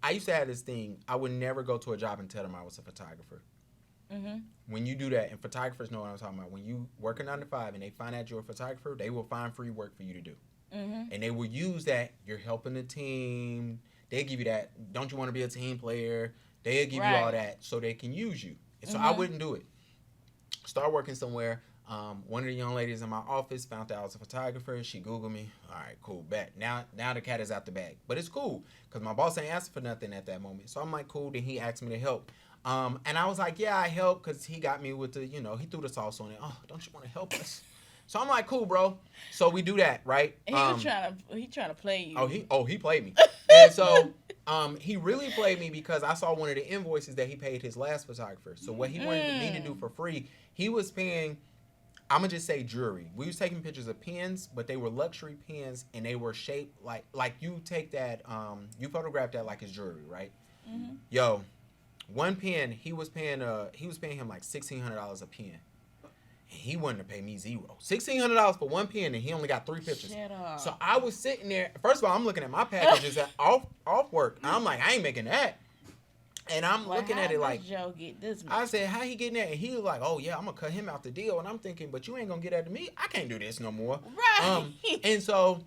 S2: I used to have this thing. I would never go to a job and tell them I was a photographer. Mm-hmm. When you do that, and photographers know what I'm talking about. When you work a 9 to 5 and they find out you're a photographer, they will find free work for you to do. Mm-hmm. And they will use that. You're helping the team. They give you that. Don't you want to be a team player? They'll give you all that so they can use you. And so I wouldn't do it. Start working somewhere. One of the young ladies in my office found out I was a photographer. She Googled me. All right, cool, bet. Now the cat is out the bag. But it's cool because my boss ain't asking for nothing at that moment. So I'm like, cool. Then he asked me to help. And I was like, yeah, I help because he got me with the, he threw the sauce on it. Oh, don't you want to help us? So I'm like, cool, bro. So we do that, right?
S1: He was trying to play you.
S2: He played me. And so he really played me because I saw one of the invoices that he paid his last photographer. So what he wanted me to do for free, he was paying, I'm going to just say jewelry. We was taking pictures of pens, but they were luxury pens and they were shaped like you take that, you photograph that like it's jewelry, right? Mm-hmm. Yo, one pen, he was paying him like $1,600 a pen. And he wanted to pay me zero. $1,600 for one pen, and he only got 3 pictures.
S1: Shut up.
S2: So I was sitting there. First of all, I'm looking at my packages at off work. And I'm like, I ain't making that. And I'm looking at it like,
S1: Joe get this much?
S2: I said, how he getting that? And he was like, oh yeah, I'm gonna cut him out the deal. And I'm thinking, but you ain't gonna get that to me. I can't do this no more.
S1: Right.
S2: And so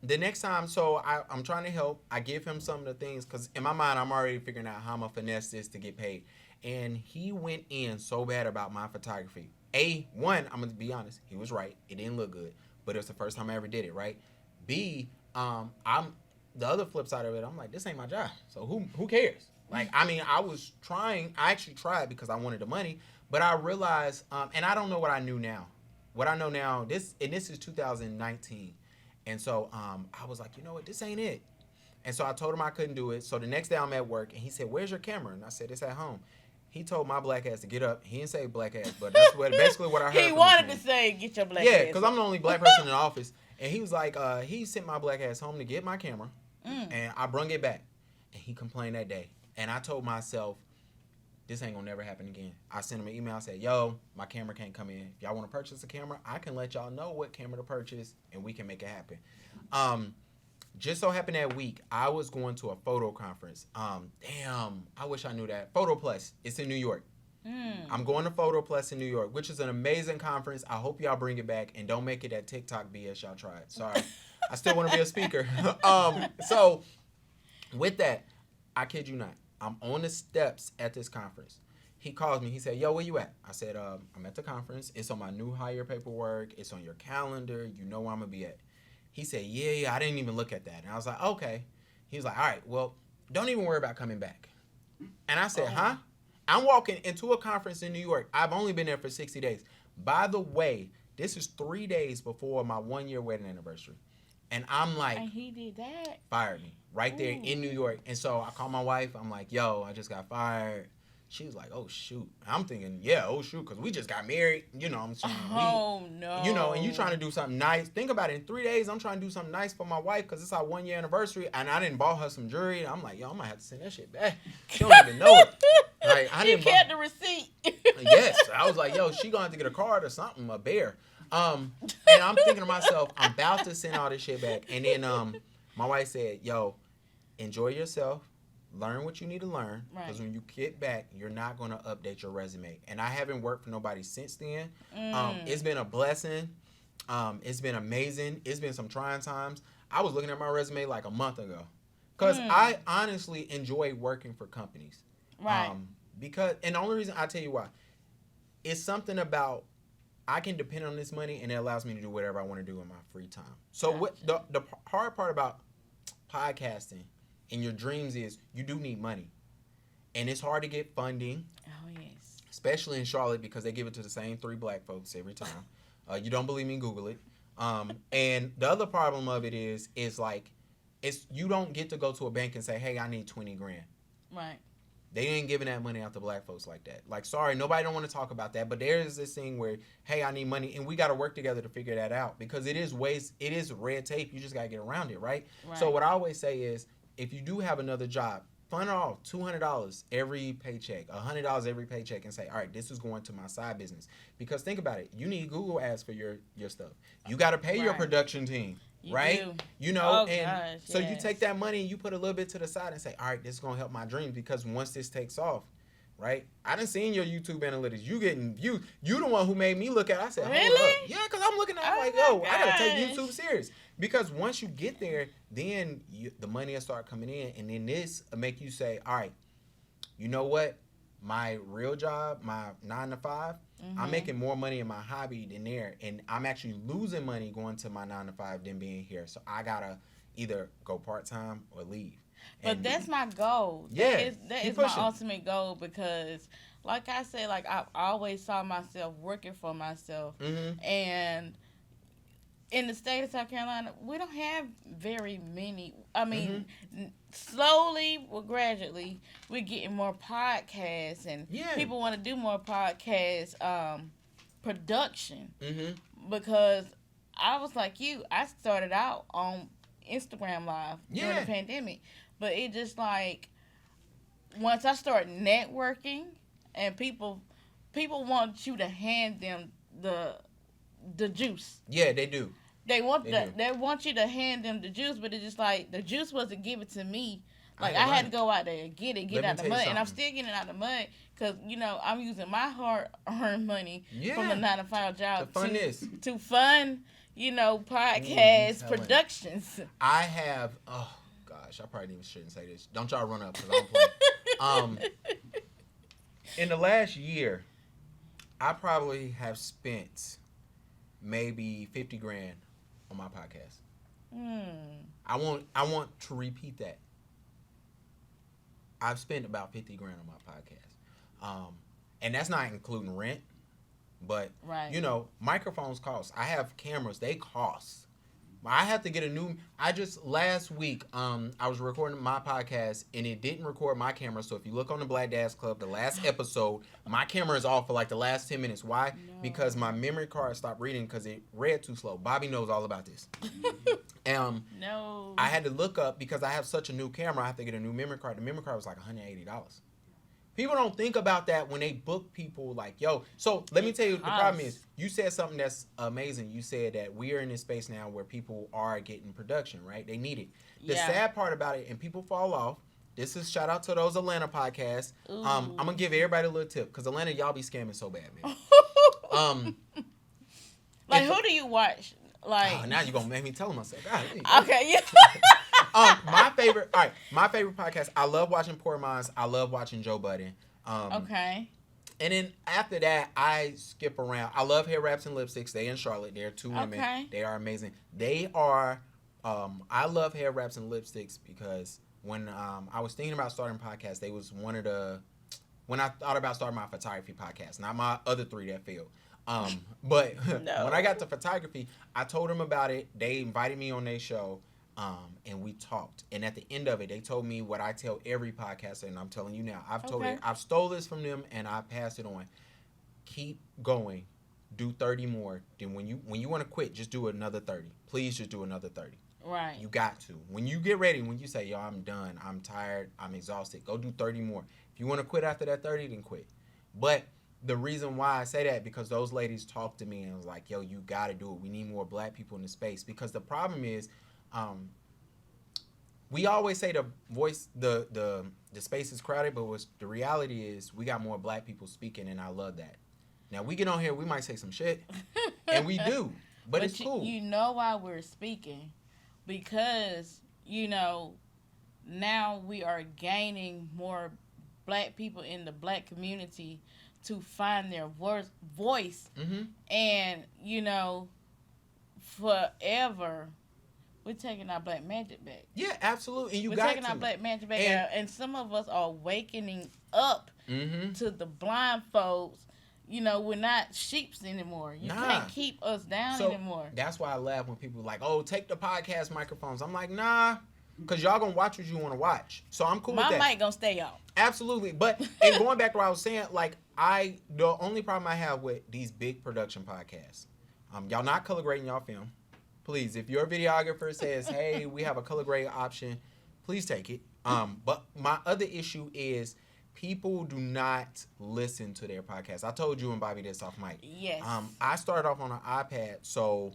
S2: the next time, so I'm trying to help. I give him some of the things because in my mind, I'm already figuring out how I'm gonna finesse this to get paid. And he went in so bad about my photography. I'm gonna be honest, he was right. It didn't look good, but it was the first time I ever did it, right? B, I'm the other flip side of it. I'm like, this ain't my job, so who cares? Like, I mean, I actually tried because I wanted the money, but I realized, and I don't know what I knew now. What I know now, this is 2019, and so I was like, you know what, this ain't it. And so I told him I couldn't do it. So the next day I'm at work, and he said, where's your camera? And I said, it's at home. He told my black ass to get up. He didn't say black ass, but that's basically what I heard.
S1: He wanted to say, get your black ass.
S2: Yeah, because I'm the only black person in the office. And he was like, he sent my black ass home to get my camera, and I brung it back. And he complained that day. And I told myself, this ain't gonna never happen again. I sent him an email. I said, yo, my camera can't come in. If y'all want to purchase a camera, I can let y'all know what camera to purchase, and we can make it happen. Just so happened that week, I was going to a photo conference. I wish I knew that. Photo Plus. It's in New York. I'm going to Photo Plus in New York, which is an amazing conference. I hope y'all bring it back and don't make it that TikTok BS y'all tried. Sorry. I still want to be a speaker. So with that, I kid you not, I'm on the steps at this conference. He calls me. He said, yo, where you at? I said, I'm at the conference. It's on my new hire paperwork. It's on your calendar. You know where I'm going to be at. He said, yeah, I didn't even look at that. And I was like, okay. He was like, all right, well, don't even worry about coming back. And I said, huh? I'm walking into a conference in New York. I've only been there for 60 days. By the way, this is 3 days before my 1-year wedding anniversary. And I'm like,
S1: and he did that?
S2: Fired me right there in New York. And so I called my wife. I'm like, yo, I just got fired. She was like, oh, shoot. I'm thinking, yeah, oh, shoot, because we just got married. You know what I'm saying?
S1: No.
S2: You know, and you trying to do something nice. Think about it. In 3 days, I'm trying to do something nice for my wife because it's our 1-year anniversary, and I didn't buy her some jewelry. I'm like, yo, I might have to send that shit back. She don't even know it. Like,
S1: she kept the receipt.
S2: Yes. I was like, yo, she going to have to get a card or something, a bear. And I'm thinking to myself, I'm about to send all this shit back. And then my wife said, yo, enjoy yourself. Learn what you need to learn, because when you get back, you're not going to update your resume. And I haven't worked for nobody since then. It's been a blessing. It's been amazing. It's been some trying times. I was looking at my resume like a month ago, because I honestly enjoy working for companies.
S1: Right.
S2: And the only reason, I tell you why, it's something about I can depend on this money, and it allows me to do whatever I want to do in my free time. So what the hard part about podcasting and your dreams is you do need money, and it's hard to get funding.
S1: Oh yes.
S2: especially in Charlotte because they give it to the same 3 black folks every time. You don't believe me? Google it. And the other problem of it is like, you don't get to go to a bank and say, hey, I need 20 grand.
S1: Right.
S2: They ain't giving that money out to black folks like that. Like, sorry, nobody don't want to talk about that. But there is this thing where, hey, I need money, and we got to work together to figure that out because it is red tape. You just got to get around it, right? So what I always say is, if you do have another job, fund it off $200 every paycheck, $100 every paycheck, and say, all right, this is going to my side business. Because think about it, you need Google ads for your stuff. You got to pay your production team. Right?
S1: Do.
S2: You know,
S1: So
S2: you take that money and you put a little bit to the side and say, all right, this is going to help my dreams because once this takes off, right? I done seen your YouTube analytics. You getting views. You the one who made me look at it. I said,
S1: really?
S2: Hold up. Yeah, because I'm looking at it like, yo, I got to take YouTube serious. Because once you get there, then the money will start coming in. And then this will make you say, all right, you know what? My real job, my 9 to 5, I'm making more money in my hobby than there, and I'm actually losing money going to my 9 to 5 than being here. So I gotta either go part time or leave.
S1: But that's my goal.
S2: Yeah,
S1: that is my ultimate goal because, like I said, like I always saw myself working for myself, and in the state of South Carolina, we don't have very many. I mean, slowly, well, gradually, we're getting more podcasts, and people want to do more podcast production. Because I was like you, I started out on Instagram Live during the pandemic, but it just like once I started networking, and people want you to hand them the juice.
S2: Yeah, they do.
S1: They want you to hand them the juice, but it's just like the juice wasn't given to me. Like I had to go out there and get out the mud, and I'm still getting out the mud because I'm using my hard-earned money from the 9 to 5 job to fund podcast productions.
S2: I have I probably shouldn't say this. Don't y'all run up because I don't play. In the last year, I probably have spent maybe 50 grand on my podcast. I want to repeat that. I've spent about 50 grand on my podcast. And that's not including rent. But, microphones cost. I have cameras. They cost. I have to get last week, I was recording my podcast, and it didn't record my camera. So if you look on the Black Dads Club, the last episode, my camera is off for like the last 10 minutes. Why? No. Because my memory card stopped reading because it read too slow. Bobby knows all about this.
S1: No.
S2: I had to look up because I have such a new camera. I have to get a new memory card. The memory card was like $180. People don't think about that when they book people like, yo. So let me tell you, the problem is, you said something that's amazing. You said that we are in this space now where people are getting production, right? They need it. The sad part about it, and people fall off, this is shout out to those Atlanta podcasts. I'm going to give everybody a little tip because Atlanta, y'all be scamming so bad, man.
S1: Like, who do you watch? Like,
S2: now you're going to make me tell myself.
S1: Okay, yeah.
S2: My favorite podcast, I love watching Poor Minds. I love watching Joe Budden.
S1: Okay.
S2: And then after that, I skip around. I love Hair Wraps and Lipsticks. They in Charlotte. They're 2 women.
S1: Okay.
S2: They are amazing. They are, I love Hair Wraps and Lipsticks because when I was thinking about starting podcasts, they was one of the, when I thought about starting my photography podcast, not my other 3 that failed. But when I got to photography, I told them about it. They invited me on their show. And we talked, and at the end of it, they told me what I tell every podcaster, and I'm telling you now. I've stole this from them, and I passed it on. Keep going, do 30 more. Then when you want to quit, just do another 30. Please, just do another 30.
S1: Right.
S2: You got to. When you get ready, when you say, yo, I'm done, I'm tired, I'm exhausted, go do 30 more. If you want to quit after that 30, then quit. But the reason why I say that, because those ladies talked to me and was like, yo, you got to do it. We need more black people in the space. Because the problem is, we always say the space is crowded, but the reality is we got more black people speaking, and I love that. Now we get on here, we might say some shit, and we do, but it's cool.
S1: You know why we're speaking? Because now we are gaining more black people in the black community to find their voice, and forever. we're taking our black magic back.
S2: Yeah, absolutely. And
S1: we're taking our black magic back, and some of us are wakening up to the blind folks. You know, we're not sheeps anymore. You can't keep us down anymore.
S2: That's why I laugh when people are like, oh, take the podcast microphones. I'm like, nah, because y'all going to watch what you want to watch. So I'm cool with that.
S1: My mic going to stay on.
S2: Absolutely. But, and going back to what I was saying, like, the only problem I have with these big production podcasts, y'all not color grading y'all film. Please, if your videographer says, hey, we have a color grade option, please take it. But my other issue is, people do not listen to their podcast. I told you and Bobby this off mic.
S1: Yes.
S2: I started off on an iPad, so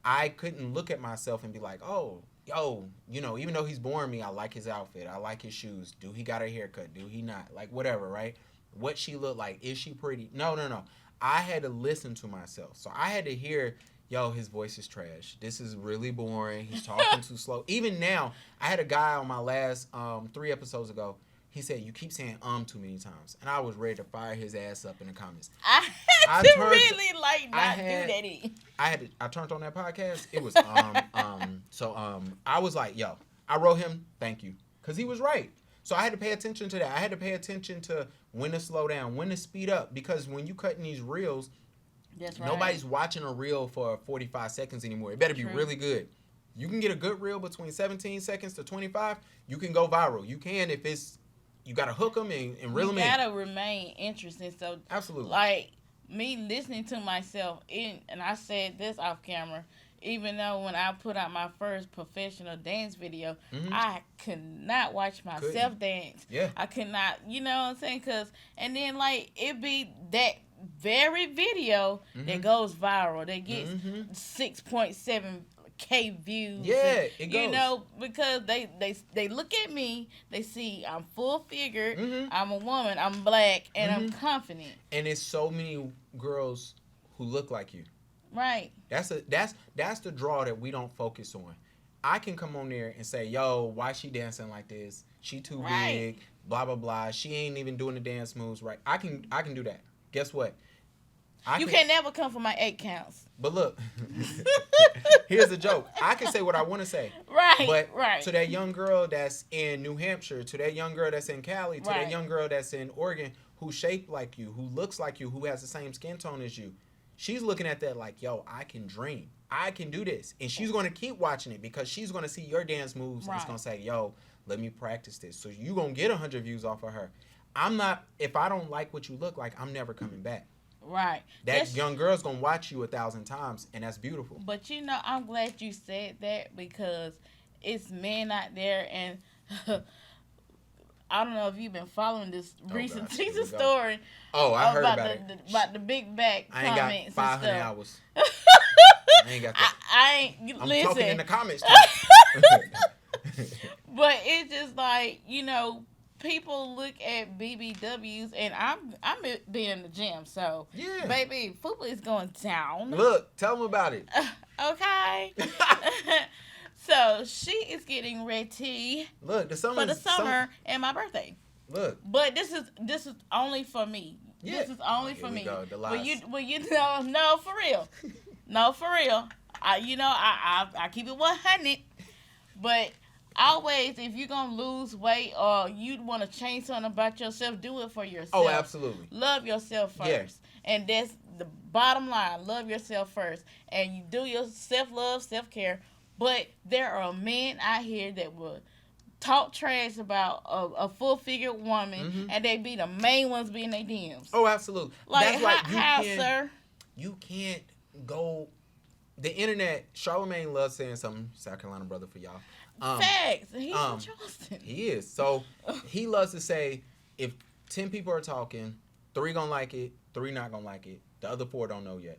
S2: I couldn't look at myself and be like, oh, yo, you know, even though he's boring me, I like his outfit. I like his shoes. Do he got a haircut? Do he not? Like, whatever, right? What she look like? Is she pretty? No. I had to listen to myself. So I had to hear, yo, his voice is trash. This is really boring. He's talking too slow. Even now, I had a guy on my last 3 episodes ago. He said, you keep saying too many times. And I was ready to fire his ass up in the comments. I
S1: had to really, like, not do that.
S2: I turned on that podcast. It was, So, I was like, yo, I wrote him, thank you. Because he was right. So, I had to pay attention to that. I had to pay attention to when to slow down, when to speed up. Because when you cutting these reels,
S1: that's right.
S2: Nobody's watching a reel for 45 seconds anymore. It better be really good. You can get a good reel between 17 seconds to 25. You can go viral. You can if it's... You got to hook them and reel them in.
S1: You got to remain interesting. So,
S2: absolutely.
S1: Like, me listening to myself, and I said this off camera, even though when I put out my first professional dance video, I could not watch myself dance.
S2: Yeah.
S1: I could not, you know what I'm saying? And then, like, it be that very video that goes viral, that gets 6.7K views.
S2: Yeah, it goes.
S1: You know, because they look at me, they see I'm full figured, I'm a woman, I'm black, and I'm confident.
S2: And it's so many girls who look like you.
S1: Right.
S2: That's the draw that we don't focus on. I can come on there and say, yo, why she dancing like this? She too big, blah blah blah. She ain't even doing the dance moves right. I can do that. Guess what?
S1: You can never come for my 8 counts.
S2: But look, here's the joke. I can say what I want to say.
S1: Right,
S2: but to that young girl that's in New Hampshire, to that young girl that's in Cali, to that young girl that's in Oregon, who's shaped like you, who looks like you, who has the same skin tone as you, she's looking at that like, yo, I can dream. I can do this. And she's going to keep watching it because she's going to see your dance moves and it's going to say, yo, let me practice this. So you're going to get 100 views off of her. If I don't like what you look like, I'm never coming back.
S1: Right.
S2: That young girl's going to watch you 1,000 times, and that's beautiful.
S1: But, you know, I'm glad you said that because it's men out there, and I don't know if you've been following this recent teaser story.
S2: Oh, I heard about it.
S1: About the big back comments
S2: I ain't got 500 hours. I ain't got that. I'm talking in the comments, too.
S1: But it's just like, you know, people look at BBWs, and I'm being in the gym, so baby, football is going down.
S2: Look, tell them about it.
S1: Okay. So she is getting ready.
S2: Look, for the
S1: summer and my birthday.
S2: Look,
S1: but this is only for me.
S2: Yeah.
S1: This is only for me.
S2: Go, the lies.
S1: Well, you know, no, for real, no, for real. I keep it 100, but. Always, if you're going to lose weight or you want to change something about yourself, do it for yourself.
S2: Oh, absolutely.
S1: Love yourself first. Yeah. And that's the bottom line. Love yourself first. And you do your self-love, self-care. But there are men out here that will talk trash about a full-figured woman, and they be the main ones being their DMs.
S2: Oh, absolutely.
S1: Like, how, sir?
S2: You can't go... The internet, Charlamagne loves saying something. South Carolina brother for y'all.
S1: Facts. He's from Charleston.
S2: He is. So he loves to say, if 10 people are talking, 3 gonna like it, 3 not gonna like it. The other 4 don't know yet.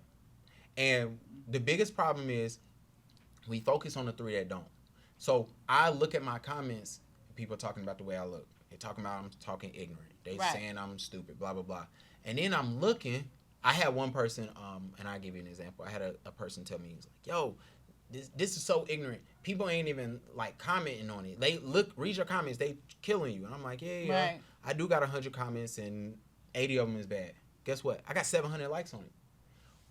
S2: And the biggest problem is we focus on the 3 that don't. So I look at my comments, people talking about the way I look. They're talking about I'm talking ignorant. They saying I'm stupid, blah, blah, blah. And then I'm looking. I had one person, and I'll give you an example. I had a person tell me, he was like, yo, this is so ignorant. People ain't even, like, commenting on it. They read your comments, they killing you. And I'm like, yeah. Right. I do got 100 comments, and 80 of them is bad. Guess what? I got 700 likes on it.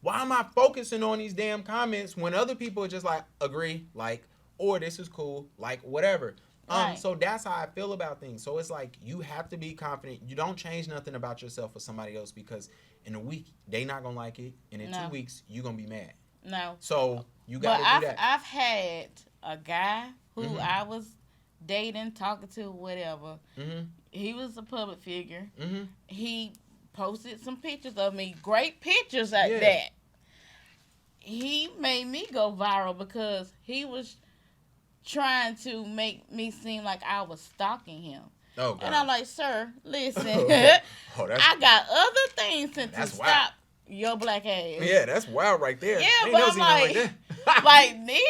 S2: Why am I focusing on these damn comments when other people are just like, agree, like, or this is cool, like whatever.
S1: Right.
S2: So that's how I feel about things. So it's like you have to be confident. You don't change nothing about yourself for somebody else because in a week they not gonna like it, and in 2 weeks you gonna be mad.
S1: No.
S2: So you gotta do that.
S1: I've had a guy who I was dating, talking to, whatever. He was a public figure. He posted some pictures of me, great pictures at that. He made me go viral because he was trying to make me seem like I was stalking him.
S2: Oh, God.
S1: And I'm like, sir, listen, I got other things to stop your black ass.
S2: Yeah, that's wild right there.
S1: Yeah, but I'm like, like me?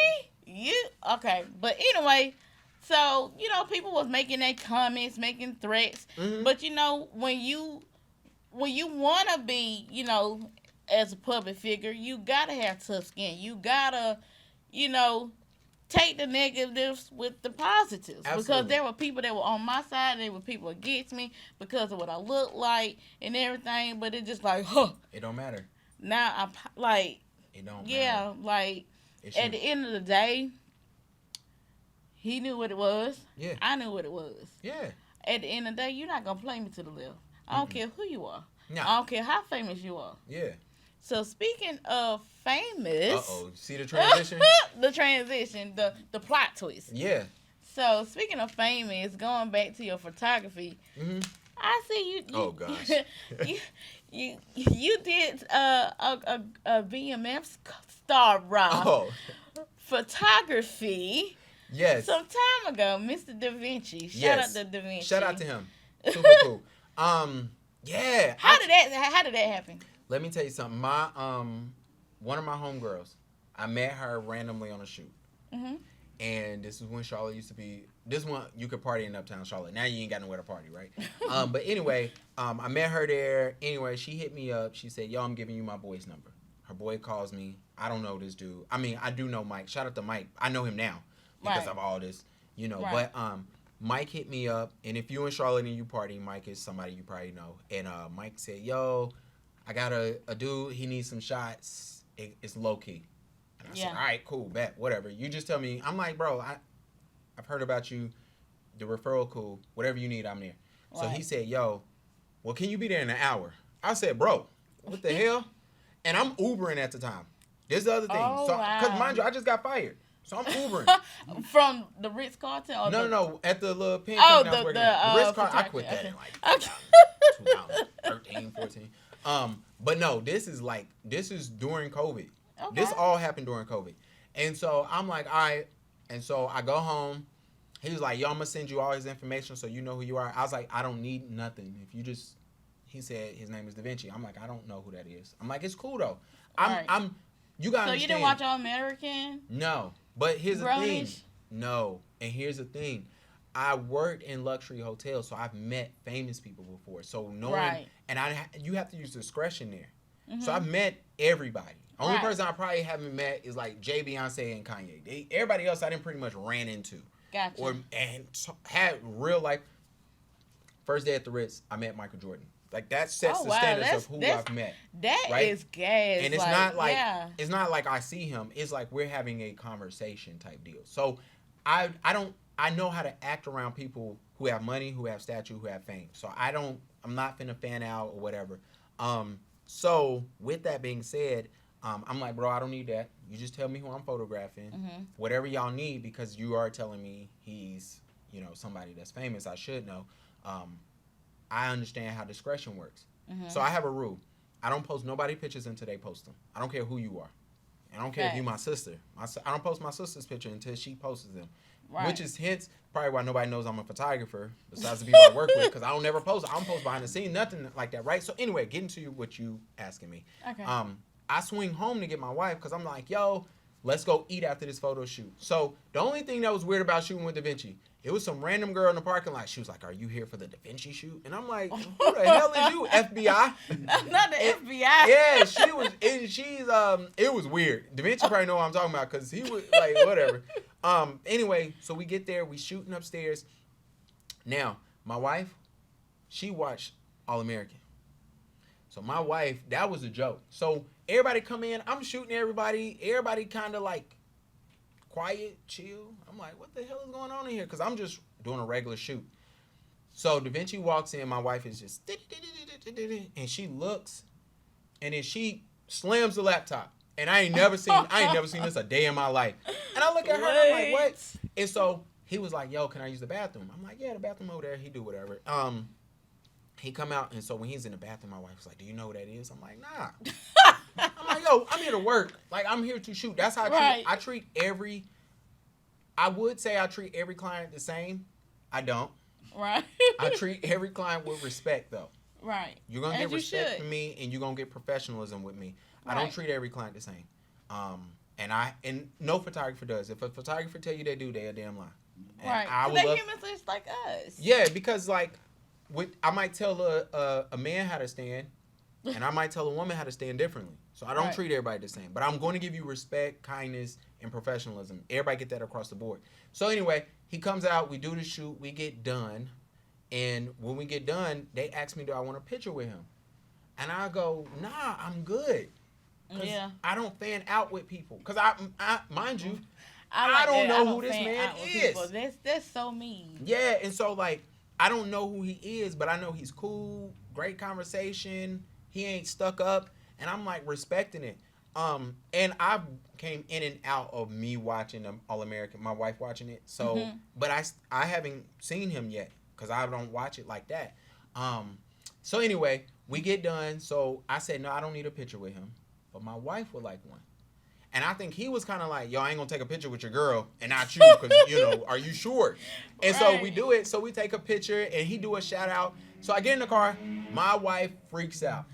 S1: You? Okay. But anyway, so, you know, people was making their comments, making threats. But, you know, when you want to be, you know, as a public figure, you got to have tough skin. You got to, you know, take the negatives with the positives. Absolutely. Because there were people that were on my side, and there were people against me because of what I look like and everything. But it's just like,
S2: it don't matter.
S1: Now I'm like,
S2: it don't matter.
S1: Yeah, like at the end of the day, he knew what it was.
S2: Yeah.
S1: I knew what it was.
S2: Yeah.
S1: At the end of the day, you're not gonna play me to the left. I don't care who you are.
S2: No.
S1: I don't care how famous you are.
S2: Yeah.
S1: So speaking of famous,
S2: see the transition?
S1: the transition, the plot twist.
S2: Yeah.
S1: So speaking of famous, going back to your photography, I see you.
S2: Oh gosh.
S1: you did a BMF star photography.
S2: Yes.
S1: Some time ago, Mr. Da Vinci. Shout out to Da Vinci.
S2: Shout out to him. Super cool. Yeah.
S1: How did that happen?
S2: Let me tell you something. My one of my homegirls, I met her randomly on a shoot. And this is when Charlotte used to be. This one you could party in Uptown Charlotte. Now you ain't got nowhere to party, right? But anyway, I met her there. Anyway, she hit me up. She said, "Yo, I'm giving you my boy's number." Her boy calls me. I don't know this dude. I mean, I do know Mike. Shout out to Mike. I know him now because of all this, you know. Right. But Mike hit me up, and if you in Charlotte and you party, Mike is somebody you probably know. And Mike said, "Yo, I got a dude. He needs some shots. It's low key." And I said, "All right, cool, bet, whatever. You just tell me." I'm like, "Bro, I've heard about you. The referral, cool. Whatever you need, I'm there." Right. So he said, "Yo, well, can you be there in an hour?" I said, "Bro, what the hell?" And I'm Ubering at the time. This the other thing.
S1: Oh,
S2: so,
S1: wow.
S2: Because mind you, I just got fired. So I'm Ubering.
S1: From the Ritz-Carlton? Or
S2: No. At the little pen
S1: company
S2: I was working
S1: at.
S2: The Ritz-Carlton, I quit that in like 2013, 14. But no, this is during COVID. Okay. This all happened during COVID. And so I'm like, all right. And so I go home. He was like, "Yo, I'm going to send you all his information so you know who you are." I was like, "I don't need nothing. If you just," he said his name is Da Vinci. I'm like, "I don't know who that is." I'm like, "It's cool though." You got to understand.
S1: So you didn't watch All American?
S2: No. But here's the thing. No. And here's the thing. I worked in luxury hotels, so I've met famous people before. So knowing, and you have to use discretion there. So I've met everybody. Only person I probably haven't met is like Jay, Beyonce, and Kanye. Everybody else I didn't pretty much ran into.
S1: Gotcha.
S2: And had real life. First day at the Ritz, I met Michael Jordan. Like that sets the standards of who I've met.
S1: That is gas.
S2: And it's it's not like I see him. It's like we're having a conversation type deal. So I know how to act around people who have money, who have stature, who have fame. So I'm not finna fan out or whatever. So with that being said, I'm like, "Bro, I don't need that. You just tell me who I'm photographing. Whatever y'all need, because you are telling me he's, you know, somebody that's famous. I should know. I understand how discretion works. So I have a rule. I don't post nobody pictures until they post them. I don't care who you are. I don't care if you're my sister. I don't post my sister's picture until she posts them. Right. Which is hence probably why nobody knows I'm a photographer besides the people I work with, because I don't never post. I don't post behind the scenes, nothing like that, right? So anyway, getting to what you asking me.
S1: Okay.
S2: I swing home to get my wife because I'm like, "Yo, let's go eat after this photo shoot." So the only thing that was weird about shooting with Da Vinci, it was some random girl in the parking lot. She was like, "Are you here for the Da Vinci shoot?" And I'm like, "Who the hell is you, FBI?"
S1: Not the FBI.
S2: Yeah, she was. And she's it was weird. Da Vinci probably know what I'm talking about because he was like, whatever. Anyway, so we get there, we shooting upstairs. Now, my wife, she watched All American. So my wife, that was a joke. So everybody come in, I'm shooting everybody. Everybody kind of like quiet, chill. I'm like, what the hell is going on in here? Because I'm just doing a regular shoot. So Da Vinci walks in. My wife is just, and she looks, and then she slams the laptop. And I ain't never seen this a day in my life. And I look at her and I'm like, what? And so he was like, yo, can I use the bathroom? I'm like, yeah, the bathroom over there. He do whatever. He come out, and so when he's in the bathroom, my wife's like, do you know what that is? I'm like, nah. I'm like, yo, I'm here to work. Like, I'm here to shoot. That's how I treat every, I would say I treat every client the same. I don't.
S1: Right.
S2: I treat every client with respect, though.
S1: Right.
S2: You're going to get respect from me, and you're going to get professionalism with me. Right. I don't treat every client the same. And no photographer does. If a photographer tell you they do, they a damn lie. And
S1: right. They're humans just like us.
S2: Yeah, because, like, I might tell a man how to stand, and I might tell a woman how to stand differently. So I don't treat everybody the same. But I'm going to give you respect, kindness, and professionalism. Everybody get that across the board. So anyway, he comes out, we do the shoot, we get done. And when we get done, they ask me, do I want a picture with him? And I go, nah, I'm good. Yeah. I don't fan out with people. Because I mind you, I don't know who this man is.
S1: That's so mean.
S2: Yeah, and so, like, I don't know who he is, but I know he's cool, great conversation. He ain't stuck up. And I'm, like, respecting it. And I came in and out of me watching All-American, my wife watching it. So, but I haven't seen him yet because I don't watch it like that. So anyway, we get done. So I said, no, I don't need a picture with him. But my wife would like one. And I think he was kind of like, yo, I ain't going to take a picture with your girl and not you because, are you sure? And so we do it. So we take a picture and he do a shout out. So I get in the car. My wife freaks out.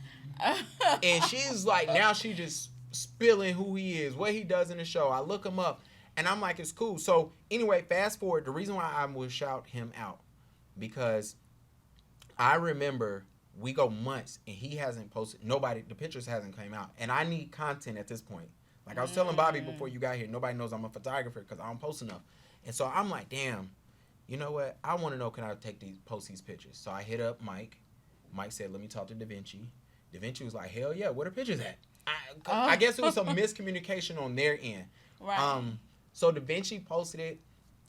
S2: And she's like, now she just spilling who he is, what he does in the show. I look him up and I'm like, it's cool. So anyway, fast forward. The reason why I will shout him out because I remember we go months and he hasn't posted. The pictures hasn't came out. And I need content at this point. Like I was telling Bobby before you got here, nobody knows I'm a photographer because I don't post enough. And so I'm like, damn, you know what? I want to know, can I post these pictures? So I hit up Mike. Mike said, let me talk to Da Vinci. Da Vinci was like, hell yeah, where the pictures at? I guess it was some miscommunication on their end. Right. So Da Vinci posted it.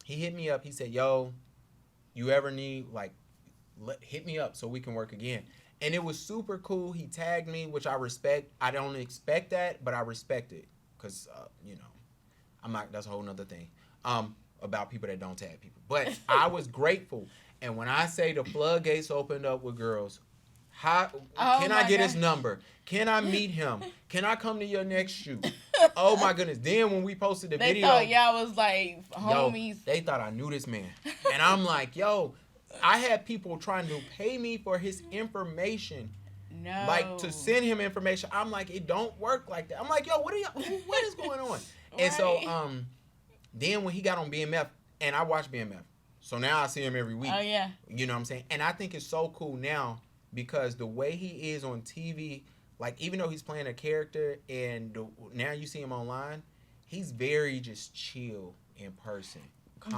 S2: He hit me up. He said, yo, you ever need, like, hit me up so we can work again. And it was super cool. He tagged me, which I respect. I don't expect that, but I respect it. Because, I'm not, that's a whole nother thing about people that don't tag people. But I was grateful. And when I say the floodgates opened up with girls, can I get his number? Can I meet him? Can I come to your next shoot? Oh my goodness. Then when we posted the video.
S1: They thought y'all was like homies.
S2: They thought I knew this man. And I'm like, yo, I had people trying to pay me for his information.
S1: No.
S2: Like to send him information. I'm like, it don't work like that. I'm like, yo, what is going on? Right. And so then when he got on BMF, and I watch BMF. So now I see him every week.
S1: Oh yeah.
S2: You know what I'm saying? And I think it's so cool now. Because the way he is on TV, like even though he's playing a character and now you see him online, he's very just chill in person.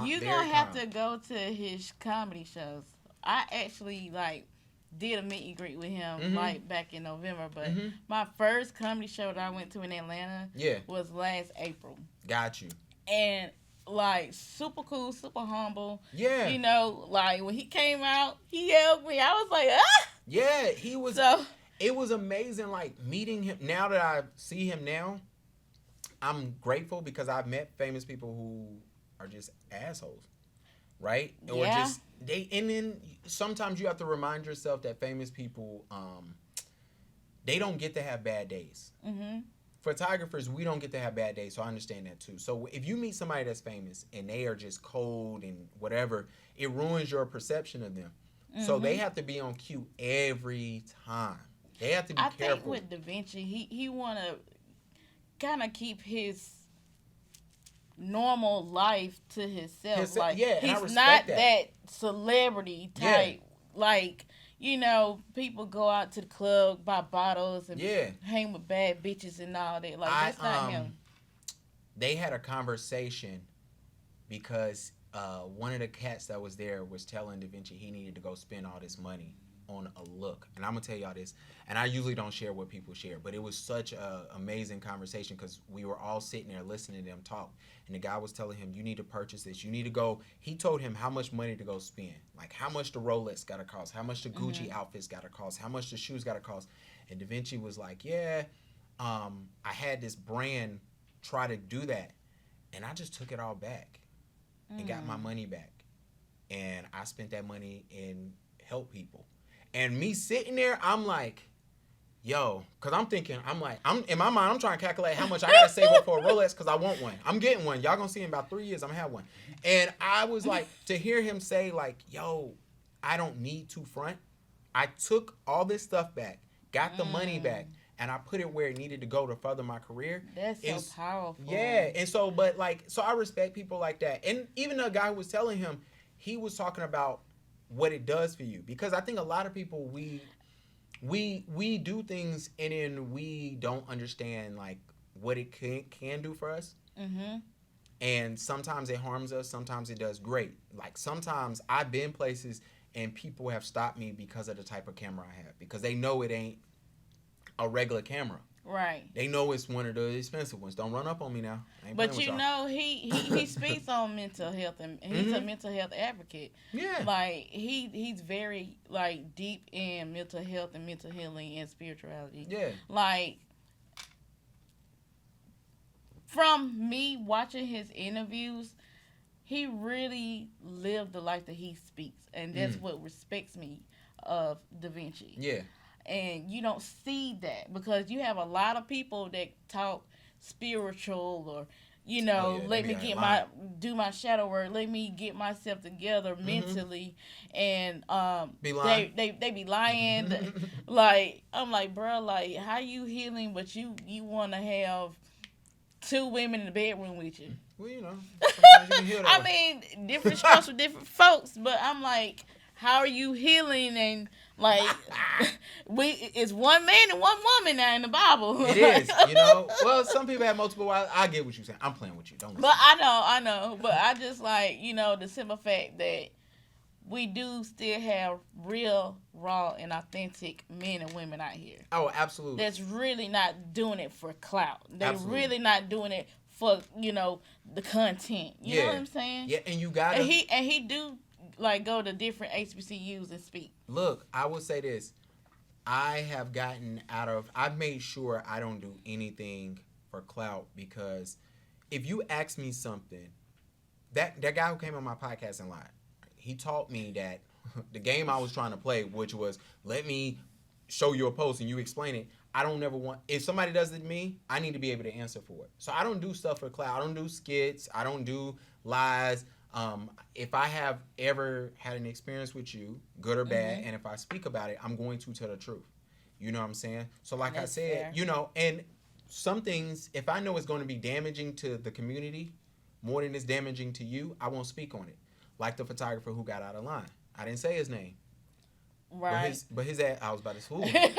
S1: You're going to have to go to his comedy shows. I actually did a meet and greet with him back in November. But my first comedy show that I went to in Atlanta was last April.
S2: Got you.
S1: And super cool, super humble.
S2: Yeah.
S1: When he came out, he helped me. I was like, ah!
S2: Yeah, he was. It was amazing, meeting him. Now that I see him now, I'm grateful because I've met famous people who are just assholes, right?
S1: Yeah.
S2: Or just and then sometimes you have to remind yourself that famous people, they don't get to have bad days. Mm-hmm. Photographers, we don't get to have bad days, so I understand that too. So if you meet somebody that's famous and they are just cold and whatever, it ruins your perception of them. Mm-hmm. So they have to be on cue every time. They have to be careful. I think
S1: with Da Vinci, he want to kind of keep his normal life to himself.
S2: He's
S1: not that celebrity type. Yeah. People go out to the club, buy bottles, and hang with bad bitches and all that. That's not him.
S2: They had a conversation because one of the cats that was there was telling Da Vinci he needed to go spend all this money on a look. And I'm going to tell y'all this. And I usually don't share what people share. But it was such an amazing conversation because we were all sitting there listening to them talk. And the guy was telling him, you need to purchase this. You need to go. He told him how much money to go spend. Like how much the Rolex got to cost. How much the Gucci outfits got to cost. How much the shoes got to cost. And Da Vinci was like, yeah, I had this brand try to do that. And I just took it all back and got my money back. And I spent that money and helped people. And me sitting there, I'm like, yo, because I'm thinking, in my mind, I'm trying to calculate how much I got to save up for a Rolex because I want one. I'm getting one. Y'all going to see in about 3 years, I'm going to have one. And I was like, to hear him say like, yo, I don't need to front. I took all this stuff back, got the money back, and I put it where it needed to go to further my career.
S1: That's so powerful.
S2: Yeah. And so, but like, so I respect people like that. And even the guy who was telling him, he was talking about what it does for you. Because I think a lot of people, we do things and then we don't understand like what it can do for us. Mm-hmm. And sometimes it harms us. Sometimes it does great. Like sometimes I've been places and people have stopped me because of the type of camera I have. Because they know it ain't a regular camera.
S1: Right.
S2: They know it's one of the expensive ones. Don't run up on me now.
S1: But you know, he speaks on mental health, and he's a mental health advocate.
S2: Yeah.
S1: Like he's very like deep in mental health and mental healing and spirituality.
S2: Yeah.
S1: Like from me watching his interviews, he really lived the life that he speaks, and that's what respects me of Da Vinci.
S2: Yeah.
S1: And you don't see that because you have a lot of people that talk spiritual or, you know, let me do my shadow work, let me get myself together mentally, and they be lying. Like I'm like, bro, like how you healing, but you want to have 2 women in the bedroom with you?
S2: Well, you know, sometimes you can heal that way.
S1: mean, different strokes for different folks, but I'm like, how are you healing? And like, it's one man and one woman now in the Bible.
S2: It is, you know. Well, some people have multiple wives. I get what you're saying. I'm playing with you. Don't listen.
S1: But I know. But I just like, you know, the simple fact that we do still have real, raw, and authentic men and women out here.
S2: Oh, absolutely.
S1: That's really not doing it for clout. They're
S2: Absolutely.
S1: really not doing it for, you know, the content. You know what I'm saying?
S2: Yeah, and you gotta.
S1: And he do like go to different HBCUs and speak.
S2: Look, I will say this. I've made sure I don't do anything for clout because if you ask me something, that guy who came on my podcast and lied, he taught me that the game I was trying to play, which was let me show you a post and you explain it. I don't never want, if somebody does it to me, I need to be able to answer for it. So I don't do stuff for clout. I don't do skits. I don't do lies. If I have ever had an experience with you, good or bad, and if I speak about it, I'm going to tell the truth. You know what I'm saying? So like I said,
S1: fair.
S2: you know, and some things, if I know it's going to be damaging to the community more than it's damaging to you, I won't speak on it. Like the photographer who got out of line. I didn't say his name.
S1: Right.
S2: But his ass, I was about to fool him.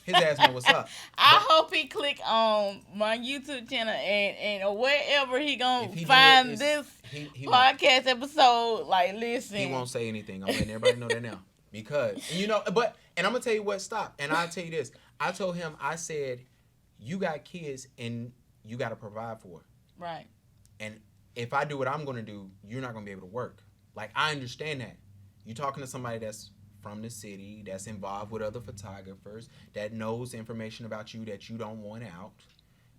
S2: His ass know what's up.
S1: I hope he click on my YouTube channel and wherever he gonna find this podcast episode. Like, listen,
S2: he won't say anything. I'm letting everybody know that now because you know. And I'm gonna tell you what. Stop. And I'll tell you this. I told him. I said, you got kids and you got to provide for it.
S1: Right.
S2: And if I do what I'm gonna do, you're not gonna be able to work. Like I understand that. You talking to somebody that's from the city, that's involved with other photographers, that knows information about you that you don't want out.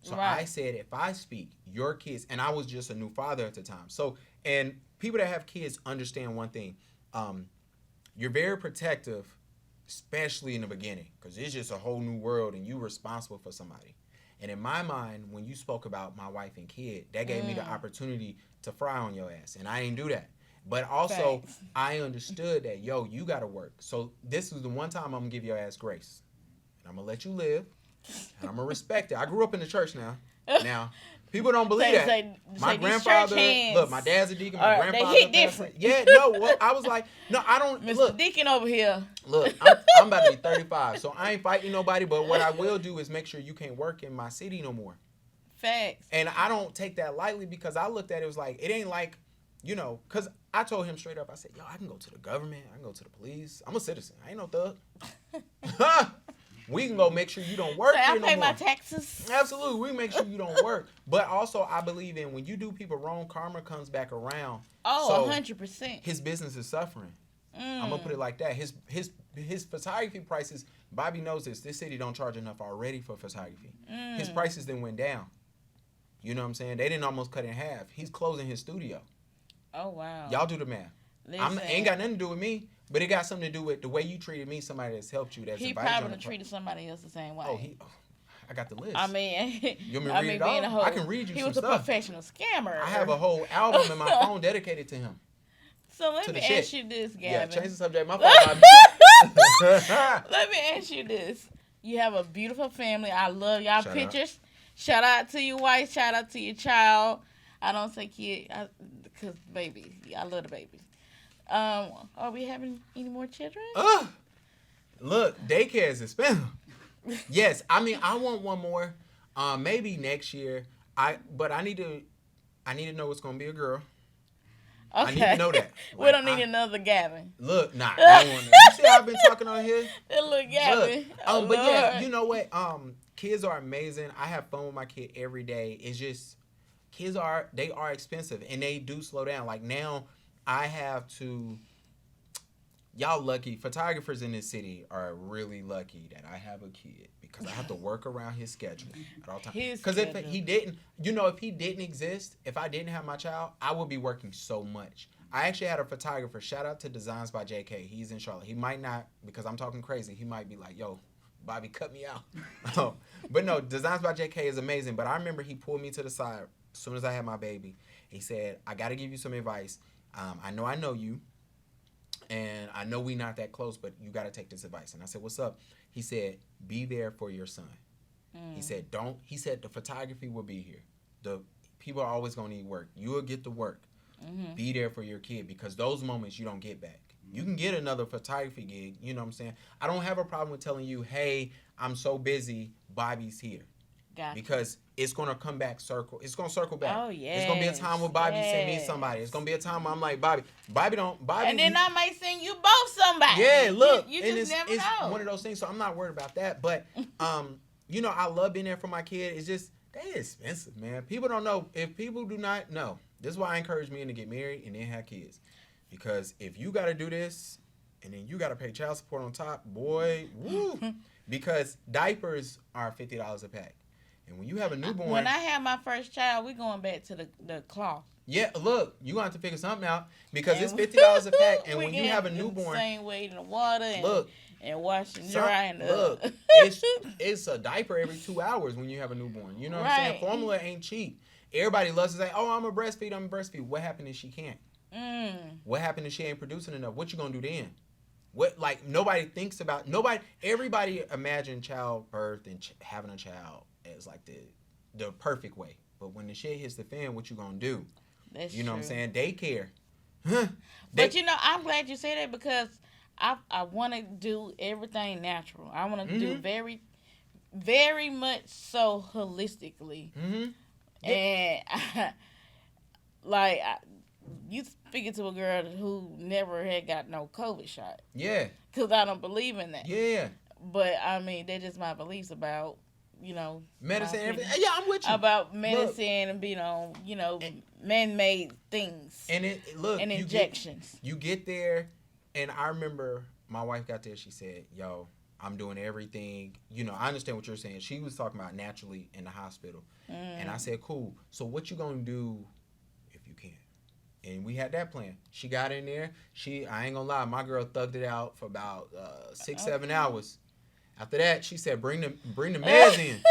S2: So right. I said, if I speak, your kids, and I was just a new father at the time. So, and people that have kids understand one thing. You're very protective, especially in the beginning, because it's just a whole new world and you're responsible for somebody. And in my mind, when you spoke about my wife and kid, that gave me the opportunity to fry on your ass. And I ain't do that. But also, thanks. I understood that, yo, you got to work. So this is the one time I'm going to give your ass grace. And I'm going to let you live. And I'm going to respect it. I grew up in the church now. Now, people don't believe that. My grandfather, look, my dad's a deacon. My grandfather.
S1: They hit different.
S2: Yeah, no, well, I was like, no, I don't.
S1: Mr.
S2: Look,
S1: Deacon over here.
S2: Look, I'm about to be 35, so I ain't fighting nobody. But what I will do is make sure you can't work in my city no more.
S1: Facts.
S2: And I don't take that lightly because I looked at it, was like, it ain't like you know, because I told him straight up, I said, yo, I can go to the government, I can go to the police. I'm a citizen. I ain't no thug. We can go make sure you don't work
S1: so
S2: here
S1: I pay
S2: no
S1: my
S2: more.
S1: taxes.
S2: Absolutely. We can make sure you don't work. But also, I believe in when you do people wrong, karma comes back around.
S1: Oh, 100%.
S2: His business is suffering. I'm going to put it like that. His photography prices, Bobby knows this. This city don't charge enough already for photography. His prices then went down. You know what I'm saying? They didn't almost cut in half. He's closing his studio.
S1: Oh, wow.
S2: Y'all do the math. Ain't got nothing to do with me, but it got something to do with the way you treated me, somebody that's helped you, that's invited you.
S1: He probably treated somebody else the same way.
S2: I got the list.
S1: I mean,
S2: you want me to read it all? I can read you some stuff.
S1: He was a professional scammer.
S2: I have a whole album in my phone dedicated to him.
S1: So let me ask you this, Gavin.
S2: Yeah, change the subject. My fault.
S1: Let me ask you this. You have a beautiful family. I love y'all pictures. Shout out to your wife. Shout out to your child. I don't say kid because baby. I love the babies. Are we having any more children?
S2: Look, daycare is expensive. Yes, I mean I want one more. Maybe next year. But I need to know it's gonna be a girl.
S1: Okay.
S2: I need to know that.
S1: Like, we don't need another Gavin.
S2: Look, you see how I've been talking on here?
S1: That little Gavin.
S2: Look, but yeah, you know what? Kids are amazing. I have fun with my kid every day. It's just kids are expensive and they do slow down. Like now, I have to. Y'all lucky. Photographers in this city are really lucky that I have a kid because I have to work around his schedule at all times. Because if he didn't, if he didn't exist, if I didn't have my child, I would be working so much. I actually had a photographer. Shout out to Designs by JK. He's in Charlotte. He might not, because I'm talking crazy, he might be like, yo, Bobby, cut me out. But no, Designs by JK is amazing. But I remember he pulled me to the side as soon as I had my baby. He said, I got to give you some advice. I know you. And I know we not that close, but you got to take this advice. And I said, what's up? He said, be there for your son. He said, he said, the photography will be here. The people are always going to need work. You will get the work. Be there for your kid because those moments you don't get back. You can get another photography gig. You know what I'm saying? I don't have a problem with telling you, hey, I'm so busy. Bobby's here. Because it's going to come back circle. It's going to circle back.
S1: Oh, yeah.
S2: It's going to be a time where Bobby send me somebody. It's going to be a time where I'm like, Bobby.
S1: And then I might send you both somebody.
S2: Yeah, look.
S1: You just never know.
S2: It's one of those things, so I'm not worried about that. But, I love being there for my kid. It's just, they expensive, man. People don't know. If people do not know, this is why I encourage men to get married and then have kids. Because if you got to do this and then you got to pay child support on top, boy, woo. Because diapers are $50 a pack. And when you have a newborn...
S1: When I have my first child, we're going back to the cloth.
S2: Yeah, look, you're going to have to figure something out because it's $50 a pack. And when you have a newborn...
S1: The same weight in the water and wash and dry.
S2: Look, it's a diaper every 2 hours when you have a newborn. You know what I'm saying? Formula ain't cheap. Everybody loves to say, oh, I'm a breastfeed. What happened if she can't? What happened if she ain't producing enough? What you going to do then? Nobody thinks about... Everybody imagine childbirth and having a child as like the perfect way. But when the shit hits the fan, what you gonna do?
S1: That's
S2: you know
S1: true.
S2: What I'm saying? Daycare.
S1: But I'm glad you say that because I want to do everything natural. I want to do very, very much so holistically. And you speaking to a girl who never had got no COVID shot. Yeah. Because I don't believe in that. Yeah. But I mean, that's just my beliefs about.
S2: Medicine, everything. Yeah, I'm with you.
S1: About medicine and man-made things.
S2: And
S1: and injections.
S2: You get there, and I remember my wife got there. She said, "Yo, I'm doing everything." I understand what you're saying. She was talking about naturally in the hospital, and I said, "Cool. So what you gonna do if you can?" And we had that plan. She got in there. I ain't gonna lie, my girl thugged it out for about 6-7 hours. After that, she said, bring the meds in.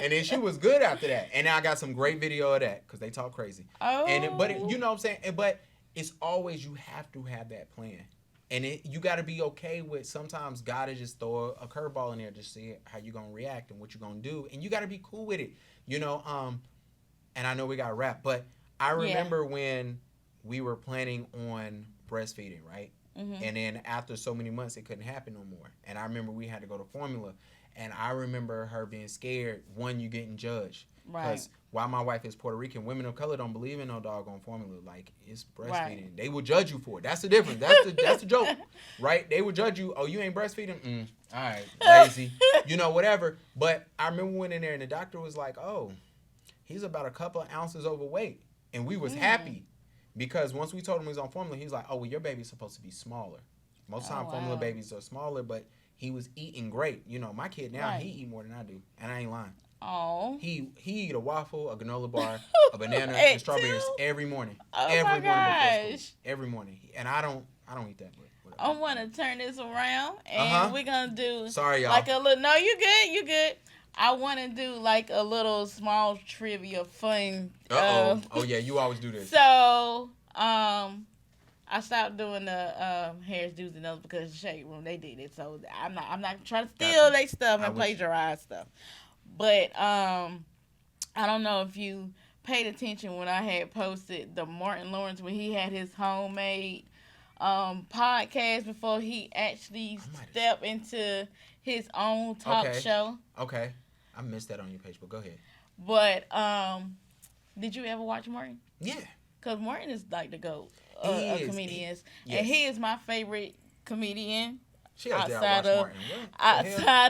S2: And then she was good after that. And I got some great video of that because they talk crazy.
S1: Oh.
S2: You know what I'm saying? But it's always, you have to have that plan. And you got to be okay with sometimes God will just throw a curveball in there to see how you're going to react and what you're going to do. And you got to be cool with it. And I know we got to wrap. But I remember when we were planning on breastfeeding, right? And then after so many months, it couldn't happen no more. And I remember we had to go to formula. And I remember her being scared, one, you getting judged.
S1: Right.
S2: why my wife is Puerto Rican. Women of color don't believe in no doggone formula. Like, it's breastfeeding.
S1: Right.
S2: They will judge you for it. That's the difference. That's the joke, right? They will judge you. Oh, you ain't breastfeeding? All right, lazy. Whatever. But I remember we went in there and the doctor was like, oh, he's about a couple of ounces overweight. And we was happy because once we told him he was on formula, he was like, oh, well, your baby's supposed to be smaller. Most of the time, formula babies are smaller, but he was eating great. My kid now, he eat more than I do. And I ain't lying.
S1: Oh.
S2: He eat a waffle, a granola bar, a banana, and strawberries every morning.
S1: Oh my gosh.
S2: Every morning. And I don't eat that. But
S1: I want to turn this around, and we're gonna do.
S2: Sorry, y'all.
S1: Like a little. No, you good. You good. I want to do like a little small trivia fun.
S2: Oh yeah, you always do this.
S1: So I stopped doing the Harris Dudes and those because the Shade Room they did it. So I'm not trying to steal their stuff and plagiarize stuff. But I don't know if you paid attention when I had posted the Martin Lawrence when he had his homemade podcast before he actually stepped into his own talk show.
S2: Okay. I missed that on your page, but go ahead.
S1: But did you ever watch Martin?
S2: Yeah. Because
S1: Martin is like the GOAT of comedians. And he is my favorite comedian. Outside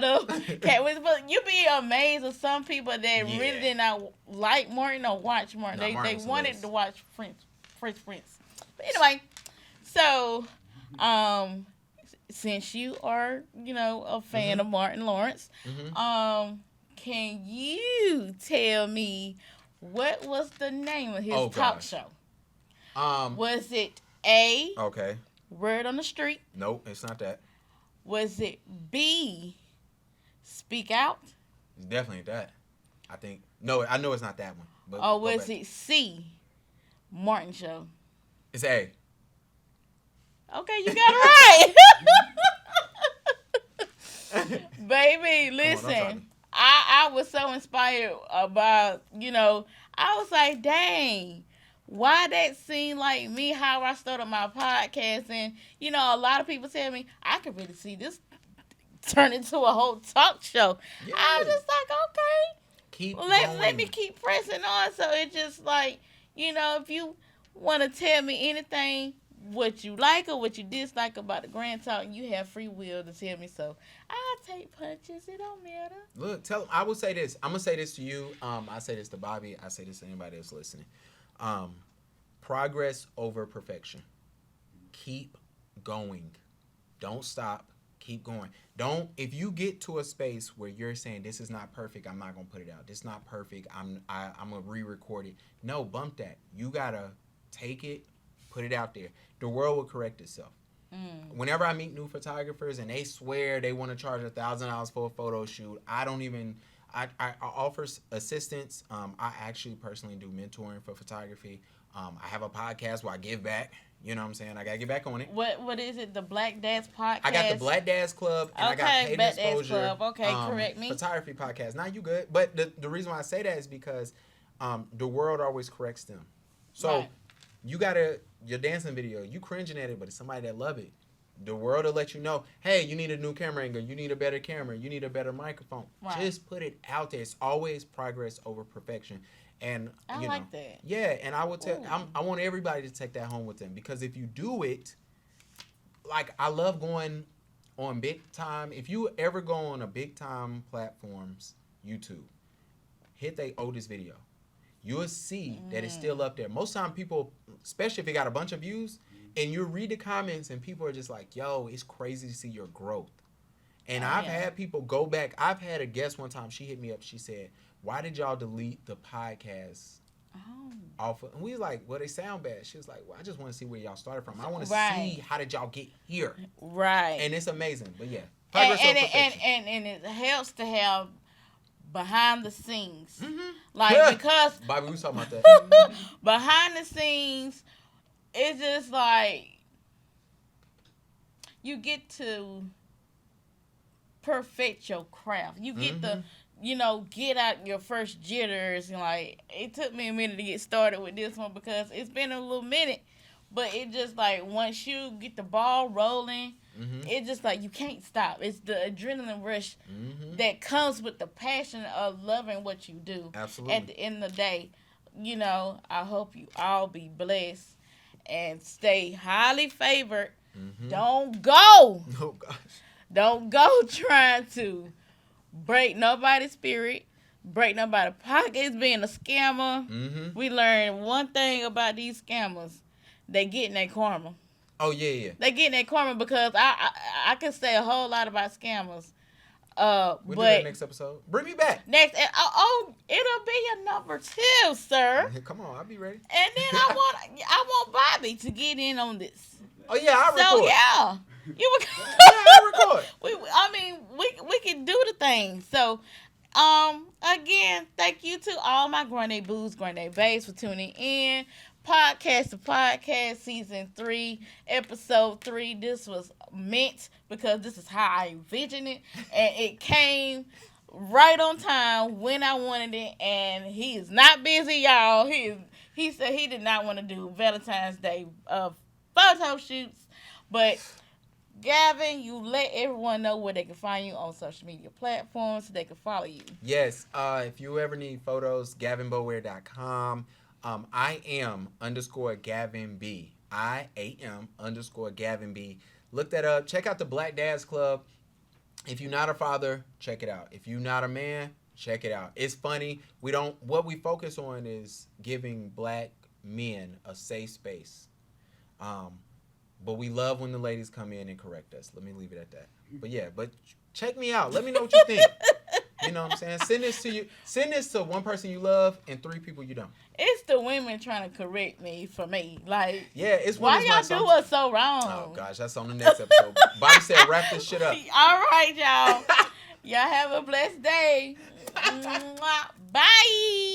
S1: of Cat Williams, but you be amazed of some people that really did not like Martin or watch Martin. They wanted to watch Fresh Prince. But anyway, so since you are a fan of Martin Lawrence, can you tell me what was the name of his talk show? Was it A?
S2: Okay.
S1: Word on the Street?
S2: Nope, it's not that.
S1: Was it B, Speak Out?
S2: It's definitely that. I think. No, I know it's not that one. But
S1: or was it C, Martin Show?
S2: It's A.
S1: Okay, you got it right. Baby, listen. I was so inspired about, I was like, dang. Why that seemed like me, how I started my podcast. And, a lot of people tell me, I could really see this turn into a whole talk show. Yeah. I was just like, okay. Let me keep pressing on. So it's just like, if you want to tell me anything, what you like or what you dislike about the Grand Talk, you have free will to tell me. So I'll take punches. It don't matter.
S2: Look, I will say this. I'm going to say this to you. I say this to Bobby. I say this to anybody that's listening. Progress over perfection. Keep going. Don't stop. Keep going. If you get to a space where you're saying this is not perfect, I'm not gonna put it out. This is not perfect. I'm gonna re-record it. No, bump that. You gotta take it, put it out there. The world will correct itself. Whenever I meet new photographers and they swear they want to charge $1,000 for a photo shoot, I don't even. I offer assistance. I actually personally do mentoring for photography. I have a podcast where I give back. You know what I'm saying? I got to get back on it.
S1: What is it? The Black Dads Podcast?
S2: I got the Black Dads Club. And I got Paid
S1: Black
S2: Exposure.
S1: Dads Club. Okay, correct me.
S2: Photography podcast. Now you good. But the reason why I say that is because the world always corrects them. So you got your dancing video, you cringing at it, but it's somebody that love it. The world will let you know, hey, you need a new camera angle, you need a better camera, you need a better microphone. Right. Just put it out there. It's always progress over perfection. And
S1: I like that.
S2: Yeah, and I will tell I want everybody to take that home with them, because if you do it, like I love going on big time. If you ever go on a big time platforms, YouTube, hit their oldest video. You'll see that it's still up there. Most time people, especially if it got a bunch of views, and you read the comments and people are just like, yo, it's crazy to see your growth. And I've had people go back. I've had a guest one time, she hit me up. She said, why did y'all delete the podcast off of? And we was like, well, they sound bad. She was like, well, I just want to see where y'all started from. I want to see how did y'all get here.
S1: Right.
S2: And it's amazing. But yeah.
S1: And it helps to have behind the scenes. Like, because
S2: Bobby, we was talking about that.
S1: Behind the scenes, it's just like you get to perfect your craft. You get to, get out your first jitters. And like, it took me a minute to get started with this one because it's been a little minute. But it just like, once you get the ball rolling, It's just like you can't stop. It's the adrenaline rush that comes with the passion of loving what you do.
S2: Absolutely.
S1: At the end of the day, I hope you all be blessed and stay highly favored. Don't go.
S2: Oh gosh.
S1: Don't go trying to break nobody's spirit, break nobody's pockets, being a scammer. We learned one thing about these scammers. They getting their karma.
S2: Oh, yeah.
S1: They getting their karma because I can say a whole lot about scammers.
S2: We'll do that next episode. Bring me back.
S1: Next, it'll be your number 2, sir.
S2: Come on, I'll be ready.
S1: And then I want Bobby to get in on this.
S2: Oh yeah, I'll record.
S1: So yeah, you
S2: yeah, I'll record.
S1: we can do the thing. So, again, thank you to all my Grande Boos, Grande Babes for tuning in. Podcast to Podcast, Season 3, Episode 3. This was meant because this is how I envisioned it. And it came right on time when I wanted it. And he is not busy, y'all. He said he did not want to do Valentine's Day photo shoots. But, Gavin, you let everyone know where they can find you on social media platforms so they can follow you.
S2: Yes. If you ever need photos, GavinBowear.com. I am _Gavin B. I am _Gavin B. Look that up. Check out the Black Dads Club. If you're not a father, check it out. If you're not a man, check it out. It's funny. What we focus on is giving black men a safe space. But we love when the ladies come in and correct us. Let me leave it at that. But yeah, check me out. Let me know what you think. You know what I'm saying? Send this to one person you love and 3 people you don't.
S1: It's the women trying to correct me for me. Like,
S2: yeah, it's
S1: why y'all do us so wrong?
S2: Oh gosh, that's on the next episode. Bobby said wrap this shit up.
S1: All right, y'all. Y'all have a blessed day. Bye.